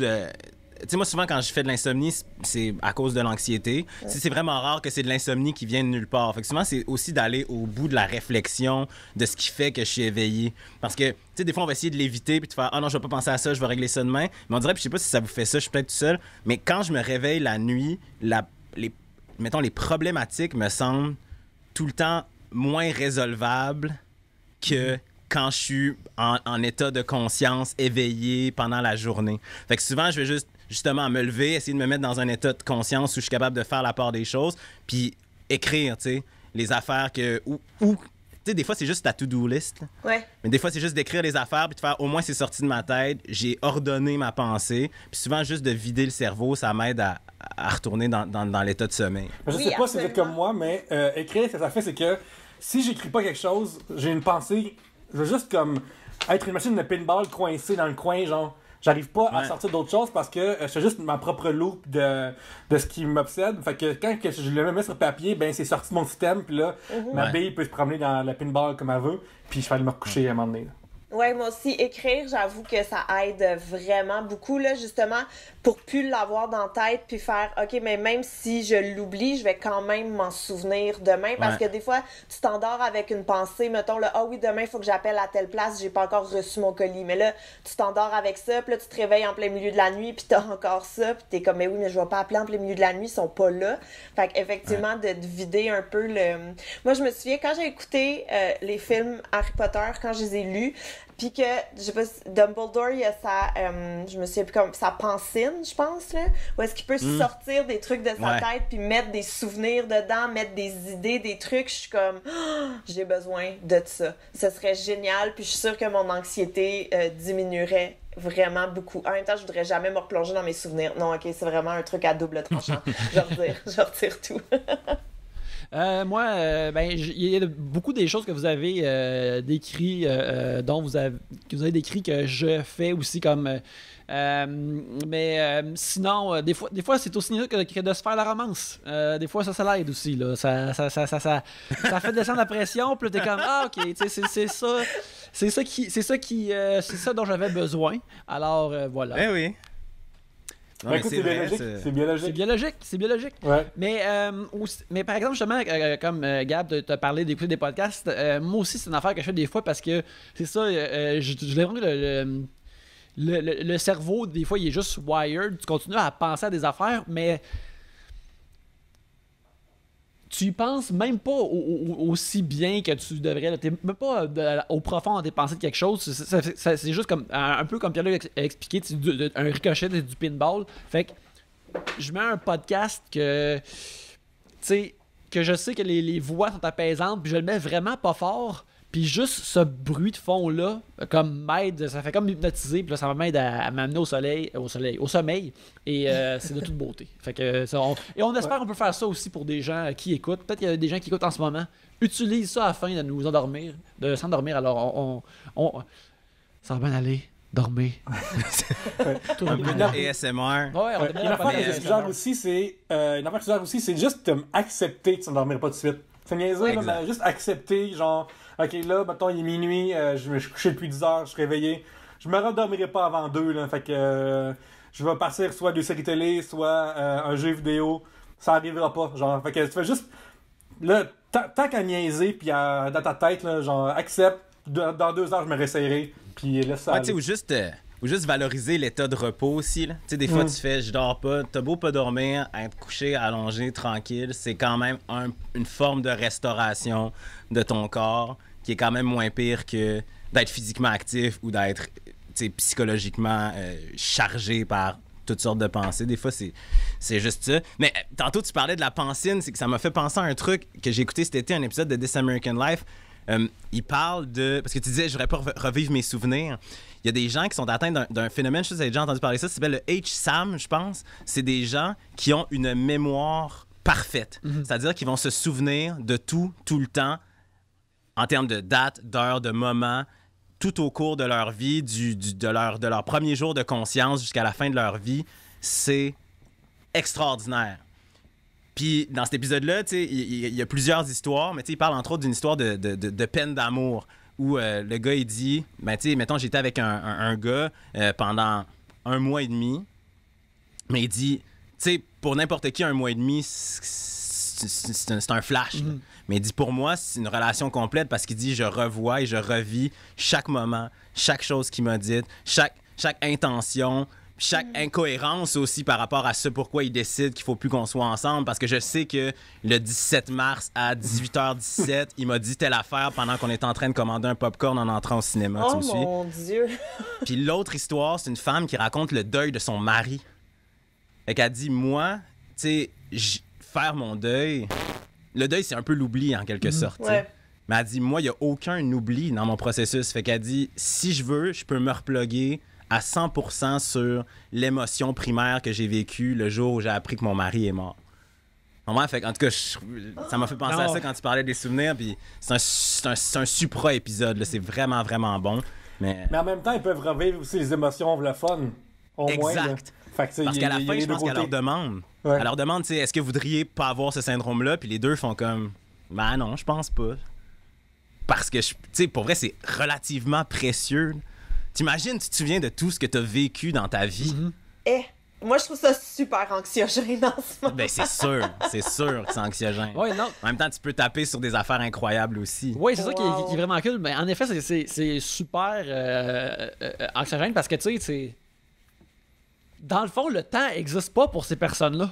[SPEAKER 3] tu sais, moi, souvent, quand je fais de l'insomnie, c'est à cause de l'anxiété. Ouais. C'est vraiment rare que c'est de l'insomnie qui vient de nulle part. Fait que souvent, c'est aussi d'aller au bout de la réflexion de ce qui fait que je suis éveillé. Parce que, tu sais, des fois, on va essayer de l'éviter puis de faire « Ah non, je vais pas penser à ça, je vais régler ça demain. » Mais on dirait, puis je sais pas si ça vous fait ça, je suis peut-être tout seul, mais quand je me réveille la nuit, mettons, les problématiques me semblent tout le temps moins résolvables que quand je suis en état de conscience éveillé pendant la journée. Fait que souvent, je vais justement me lever, essayer de me mettre dans un état de conscience où je suis capable de faire la part des choses, puis écrire, tu sais, les affaires ou tu sais, des fois, c'est juste ta to-do list. Là.
[SPEAKER 4] Ouais.
[SPEAKER 3] Mais des fois, c'est juste d'écrire les affaires puis de faire au moins c'est sorti de ma tête, j'ai ordonné ma pensée. Puis souvent, juste de vider le cerveau, ça m'aide à retourner dans l'état de sommeil.
[SPEAKER 1] Je sais pas si vous êtes comme moi, mais écrire, ce que ça fait, c'est que si j'écris pas quelque chose, j'ai une pensée. Je veux juste comme être une machine de pinball coincée dans le coin, genre. J'arrive pas à sortir d'autres choses parce que je fais juste ma propre loupe de ce qui m'obsède. Fait que quand je le mets sur papier, ben c'est sorti de mon système, puis là, ma bille peut se promener dans la pinball comme elle veut, puis je vais aller me recoucher à un moment donné.
[SPEAKER 4] Ouais, moi aussi, écrire, j'avoue que ça aide vraiment beaucoup, là, justement, pour plus l'avoir dans la tête, puis faire, OK, mais même si je l'oublie, je vais quand même m'en souvenir demain, parce que des fois, tu t'endors avec une pensée, mettons, là, ah oui, demain, il faut que j'appelle à telle place, j'ai pas encore reçu mon colis, mais là, tu t'endors avec ça, puis là, tu te réveilles en plein milieu de la nuit, puis t'as encore ça, puis t'es comme, mais oui, mais je vais pas appeler en plein milieu de la nuit, ils sont pas là. Fait qu'effectivement, de vider un peu le... Moi, je me souviens, quand j'ai écouté les films Harry Potter, quand je les ai lus, puis que, je sais pas, Dumbledore, il a je me souviens plus comme, sa pensine, je pense, là, où est-ce qu'il peut sortir des trucs de sa tête, puis mettre des souvenirs dedans, mettre des idées, des trucs, je suis comme, oh, j'ai besoin de ça. Ce serait génial, puis je suis sûre que mon anxiété diminuerait vraiment beaucoup. En même temps, je voudrais jamais me replonger dans mes souvenirs. Non, OK, c'est vraiment un truc à double tranchant. Je retire tout.
[SPEAKER 5] Moi, il y a beaucoup des choses que vous avez décrit, que vous avez décrit que je fais aussi comme. Sinon, des fois, c'est aussi mieux que de se faire la romance. Des fois, ça l'aide aussi. Là. Ça fait descendre la pression. Puis là, t'es comme, ah, OK, c'est ça dont j'avais besoin. Alors, voilà.
[SPEAKER 3] Eh oui.
[SPEAKER 1] Non, écoute, c'est biologique.
[SPEAKER 5] C'est biologique.
[SPEAKER 1] Ouais.
[SPEAKER 5] Mais par exemple, justement, comme Gab t'a parlé d'écouter des podcasts, moi aussi, c'est une affaire que je fais des fois parce que c'est ça, je l'ai vraiment le cerveau, des fois, il est juste wired. Tu continues à penser à des affaires, mais tu y penses même pas aussi bien que tu devrais. Tu n'es même pas au profond dans tes pensées de quelque chose. C'est juste comme un peu comme Pierre-Luc a expliqué, un ricochet, c'est du pinball. Fait que je mets un podcast que je sais que les voix sont apaisantes, puis je le mets vraiment pas fort. Puis juste ce bruit de fond-là, comme m'aide, ça fait comme hypnotiser, puis là, ça m'aide à m'amener au sommeil, et c'est de toute beauté. Fait que on espère qu'on peut faire ça aussi pour des gens qui écoutent. Peut-être qu'il y a des gens qui écoutent en ce moment. Utilisent ça afin de nous endormir, de s'endormir. Alors, ça va bien aller. Dormir.
[SPEAKER 3] Un peu de ASMR.
[SPEAKER 5] Ouais,
[SPEAKER 1] une affaire que je suggère aussi, c'est juste accepter que tu n'endormiras pas tout de suite. C'est niaiseux, là, mais juste accepter, genre, OK, là, mettons, il est minuit, je suis couché depuis 10 heures, je suis réveillé. Je me rendormirai pas avant 2, là, fait que je vais passer soit des séries télé, soit un jeu vidéo. Ça arrivera pas, genre, fait que tu fais juste, là, tant qu'à niaiser, puis dans ta tête, là, genre, accepte, dans 2 heures, je me réessayerai, puis laisse ça aller.
[SPEAKER 3] Ou juste valoriser l'état de repos aussi. Tu sais, des fois, tu fais « je dors pas ». T'as beau pas dormir, être couché, allongé, tranquille, c'est quand même une forme de restauration de ton corps qui est quand même moins pire que d'être physiquement actif ou d'être psychologiquement chargé par toutes sortes de pensées. Des fois, c'est juste ça. Mais tantôt, tu parlais de la pensine, c'est que ça m'a fait penser à un truc que j'ai écouté cet été, un épisode de This American Life. Il parle de... Parce que tu disais, je voudrais pas revivre mes souvenirs. Il y a des gens qui sont atteints d'un phénomène, je sais pas si vous avez déjà entendu parler de ça, ça s'appelle le HSAM, je pense. C'est des gens qui ont une mémoire parfaite. C'est-à-dire qu'ils vont se souvenir de tout le temps, en termes de date, d'heure, de moment, tout au cours de leur vie, de leur premier jour de conscience jusqu'à la fin de leur vie. C'est extraordinaire. Puis dans cet épisode-là, il y a plusieurs histoires, mais il parle entre autres d'une histoire de peine d'amour où le gars, il dit, mettons, j'étais avec un gars pendant 1 mois et demi, Mais il dit, tu sais, pour n'importe qui, 1 mois et demi, c'est un flash. Là. Mais il dit, pour moi, c'est une relation complète parce qu'il dit, je revois et je revis chaque moment, chaque chose qu'il m'a dite, chaque intention, chaque incohérence aussi par rapport à ce pourquoi il décide qu'il faut plus qu'on soit ensemble. Parce que je sais que le 17 mars à 18h17, il m'a dit telle affaire pendant qu'on était en train de commander un popcorn en entrant au cinéma. Tu me suis?
[SPEAKER 4] Oh mon Dieu!
[SPEAKER 3] Puis l'autre histoire, c'est une femme qui raconte le deuil de son mari. Fait qu'elle dit, moi, tu sais, faire mon deuil... Le deuil, c'est un peu l'oubli, en quelque sorte.
[SPEAKER 4] Ouais.
[SPEAKER 3] Mais elle dit, moi, il n'y a aucun oubli dans mon processus. Fait qu'elle dit, si je veux, je peux me reploguer à 100% sur l'émotion primaire que j'ai vécue le jour où j'ai appris que mon mari est mort. Fait en tout cas, ça m'a fait penser à ça quand tu parlais des souvenirs. Puis c'est un supra-épisode. Là. C'est vraiment, vraiment bon. Mais
[SPEAKER 1] en même temps, ils peuvent revivre aussi les émotions, le fun. Au moins.
[SPEAKER 3] Exact.
[SPEAKER 1] Fait que,
[SPEAKER 3] parce qu'à la fin, je pense qu'elle leur demande.
[SPEAKER 1] Ouais.
[SPEAKER 3] Elle leur demande, est-ce que vous voudriez pas avoir ce syndrome-là? Puis les deux font comme, ben non, je pense pas. Parce que, tu sais, pour vrai, c'est relativement précieux. T'imagines, tu te souviens de tout ce que t'as vécu dans ta vie?
[SPEAKER 4] Moi, je trouve ça super anxiogène en ce moment.
[SPEAKER 3] Ben, c'est sûr que c'est anxiogène.
[SPEAKER 5] Ouais, non.
[SPEAKER 3] En même temps, tu peux taper sur des affaires incroyables aussi.
[SPEAKER 5] Oui, c'est ça qui
[SPEAKER 4] Wow.
[SPEAKER 5] est vraiment cool. Mais en effet, c'est super anxiogène parce que, tu sais, c'est... Dans le fond, le temps n'existe pas pour ces personnes-là.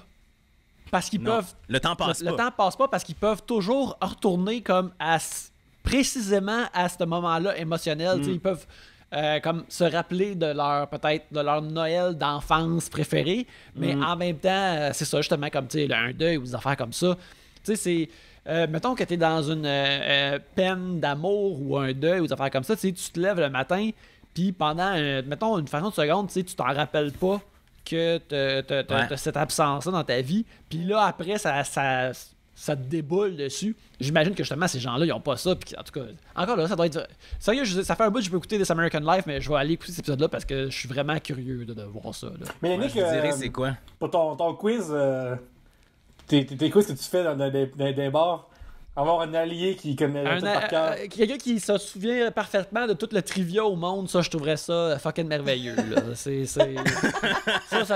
[SPEAKER 5] Parce qu'ils
[SPEAKER 3] Non,
[SPEAKER 5] peuvent...
[SPEAKER 3] le temps passe
[SPEAKER 5] Le
[SPEAKER 3] pas.
[SPEAKER 5] temps passe pas parce qu'ils peuvent toujours retourner comme précisément à ce moment-là émotionnel. Tu sais, ils peuvent comme se rappeler de leur Noël d'enfance préféré, mais en même temps, c'est ça, justement, comme tu sais, un deuil ou des affaires comme ça. Tu sais, c'est... mettons que tu es dans une peine d'amour ou un deuil ou des affaires comme ça, tu sais, tu te lèves le matin, puis pendant, mettons, une fraction de seconde, tu sais, tu t'en rappelles pas que t'as cette absence-là dans ta vie, puis là, après, ça te déboule dessus. J'imagine que justement, ces gens-là, ils ont pas ça. Puis en tout cas, encore là, ça doit être... Sérieux, ça fait un bout que je peux écouter This American Life, mais je vais aller écouter cet épisode-là parce que je suis vraiment curieux de voir ça. Là.
[SPEAKER 1] Mais
[SPEAKER 3] Moi,
[SPEAKER 1] Yannick,
[SPEAKER 3] je vous dirais, c'est quoi?
[SPEAKER 1] pour ton quiz, tes quiz que tu fais dans des bars, avoir un allié qui connaît tout par cœur.
[SPEAKER 5] Quelqu'un qui se souvient parfaitement de tout le trivia au monde, ça, je trouverais ça fucking merveilleux. Là. Ça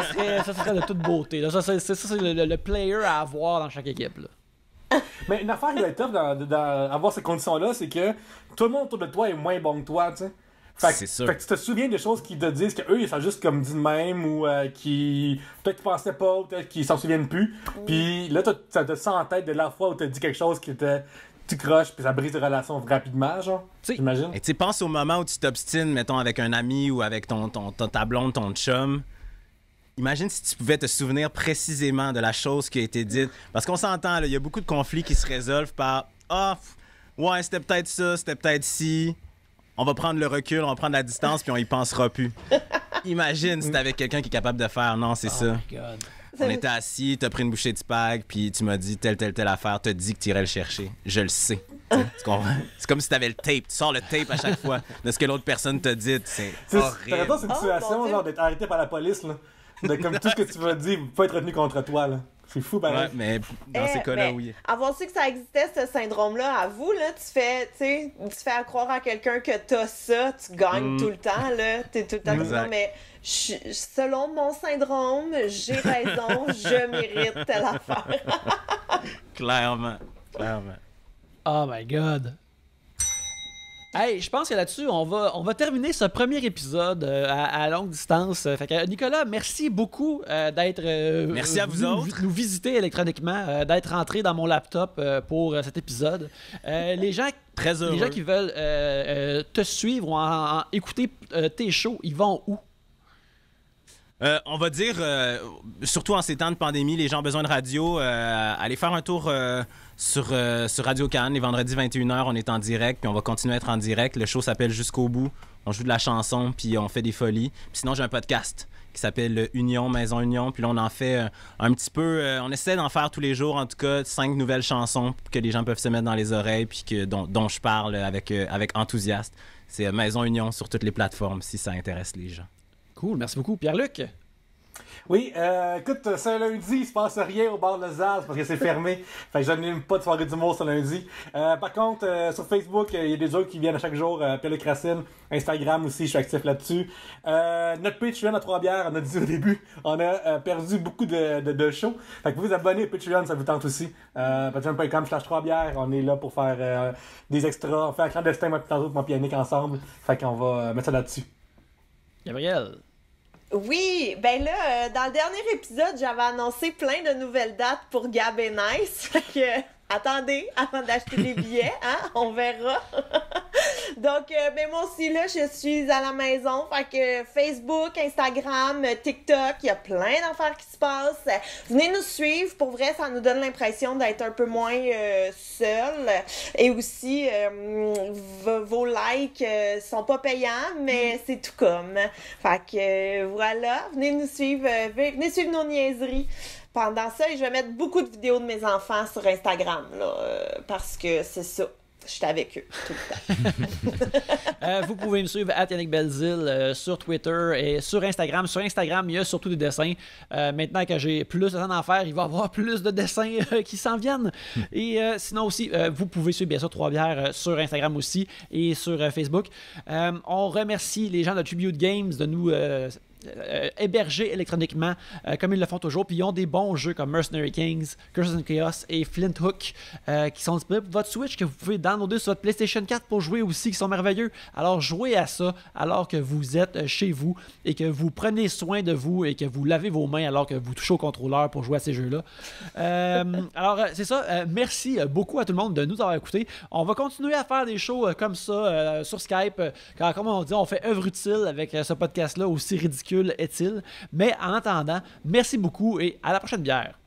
[SPEAKER 5] serait de toute beauté. Là. Ça, c'est le player à avoir dans chaque équipe. Là.
[SPEAKER 1] Mais une affaire qui va être tough dans avoir ces conditions-là, c'est que tout le monde autour de toi est moins bon que toi, tu sais.
[SPEAKER 3] C'est sûr.
[SPEAKER 1] Fait que tu te souviens des choses qu'ils te disent qu'eux, ils sont juste comme dit de même, ou qui peut-être qu'ils pensaient pas, ou peut-être qu'ils s'en souviennent plus. Puis là, ça te sent en tête de la fois où t'as dit quelque chose qui était... Tu croches, puis ça brise des relations rapidement, genre,
[SPEAKER 5] T'sais,
[SPEAKER 1] j'imagine.
[SPEAKER 3] Et tu sais, pense au moment où tu t'obstines, mettons, avec un ami ou avec ta blonde, ton chum. Imagine si tu pouvais te souvenir précisément de la chose qui a été dite. Parce qu'on s'entend, il y a beaucoup de conflits qui se résolvent par « Ah, ouais, c'était peut-être ça, c'était peut-être ci. On va prendre le recul, on va prendre la distance, puis on y pensera plus. » Imagine si t'avais quelqu'un qui est capable de faire « Non, c'est ça.
[SPEAKER 5] My God.
[SPEAKER 3] On était assis, t'as pris une bouchée de spag, puis tu m'as dit telle affaire, t'as dit que t'irais le chercher. Je le sais. Tu comprends? C'est comme si t'avais le tape. Tu sors le tape à chaque fois de ce que l'autre personne t'a dit. C'est horrible.
[SPEAKER 1] T'as c'est une
[SPEAKER 4] Oh,
[SPEAKER 1] situation,
[SPEAKER 4] mon Dieu.
[SPEAKER 1] genre, d'être arrêté par la police, là. De comme tout ce que tu vas dire peut être retenu contre toi, là. C'est fou,
[SPEAKER 3] Ouais,
[SPEAKER 1] pareil.
[SPEAKER 3] mais dans ces cas-là,
[SPEAKER 4] mais
[SPEAKER 3] oui.
[SPEAKER 4] Avoir su que ça existait, ce syndrome-là, à vous, là, tu fais croire à quelqu'un que t'as ça, tu gagnes tout le temps, là. T'es tout le temps comme ça,
[SPEAKER 3] Exact.
[SPEAKER 4] mais selon mon syndrome, j'ai raison, je mérite telle affaire.
[SPEAKER 3] Clairement.
[SPEAKER 5] Oh my God. Hey, je pense que là-dessus, on va terminer ce premier épisode à longue distance. Fait que, Nicolas, merci beaucoup d'être
[SPEAKER 3] Merci à vous
[SPEAKER 5] venu
[SPEAKER 3] autres.
[SPEAKER 5] nous visiter électroniquement, d'être rentré dans mon laptop pour cet épisode. Les gens
[SPEAKER 3] Très heureux.
[SPEAKER 5] Les gens qui veulent te suivre ou écouter tes shows, ils vont où?
[SPEAKER 3] On va dire, surtout en ces temps de pandémie, les gens ont besoin de radio. Allez faire un tour sur Radio Cannes. Les vendredis 21h, on est en direct, puis on va continuer à être en direct. Le show s'appelle Jusqu'au bout. On joue de la chanson, puis on fait des folies. Puis sinon, j'ai un podcast qui s'appelle Union, Maison Union. Puis là, on en fait un petit peu... on essaie d'en faire tous les jours, en tout cas, 5 nouvelles chansons que les gens peuvent se mettre dans les oreilles, puis dont je parle avec enthousiasme. C'est Maison Union sur toutes les plateformes, si ça intéresse les gens.
[SPEAKER 5] Cool, merci beaucoup. Pierre-Luc?
[SPEAKER 1] Oui, écoute, ce lundi, il se passe rien au bar de Zaz parce que c'est fermé. Fait que j'anime pas de soirée d'humour ce lundi. Par contre, sur Facebook, il y a des jeux qui viennent à chaque jour. Pierre-Luc Racine, Instagram aussi, je suis actif là-dessus. Notre Patreon à Trois-Bières, on a dit au début, on a perdu beaucoup de shows. Fait que vous vous abonnez au Patreon, ça vous tente aussi. Patreon.com/Trois-Bières, on est là pour faire des extras. On fait un clandestin, moi et Yannick ensemble. Fait qu'on va mettre ça là-dessus.
[SPEAKER 5] Gabriel.
[SPEAKER 4] Oui, ben là, dans le dernier épisode, j'avais annoncé plein de nouvelles dates pour Gab et Nice. Fait que, attendez, avant d'acheter des billets, hein, on verra. Donc, ben moi aussi, là, je suis à la maison. Fait que Facebook, Instagram, TikTok, il y a plein d'affaires qui se passent. Venez nous suivre. Pour vrai, ça nous donne l'impression d'être un peu moins seuls. Et aussi, vos likes sont pas payants, mais c'est tout comme. Fait que, voilà, venez nous suivre. Venez suivre nos niaiseries. Pendant ça, je vais mettre beaucoup de vidéos de mes enfants sur Instagram, là, parce que c'est ça. Je suis avec eux tout le temps.
[SPEAKER 5] Vous pouvez me suivre à Yannick Belzile sur Twitter et sur Instagram. Sur Instagram, il y a surtout des dessins. Maintenant que j'ai plus de temps d'en faire, il va y avoir plus de dessins qui s'en viennent. Et sinon aussi, vous pouvez suivre bien sûr Trois-Bières sur Instagram aussi et sur Facebook. On remercie les gens de Tribute Games de nous hébergés électroniquement comme ils le font toujours, puis ils ont des bons jeux comme Mercenary Kings, Curses and Chaos et Flint Hook qui sont disponibles pour votre Switch, que vous pouvez downloader sur votre PlayStation 4 pour jouer aussi, qui sont merveilleux. Alors jouez à ça alors que vous êtes chez vous et que vous prenez soin de vous et que vous lavez vos mains alors que vous touchez au contrôleur pour jouer à ces jeux-là. Alors c'est ça, merci beaucoup à tout le monde de nous avoir écoutés. On va continuer à faire des shows comme ça sur Skype, car comme on dit, on fait œuvre utile avec ce podcast-là, aussi ridicule est-il. Mais en attendant, merci beaucoup et à la prochaine bière.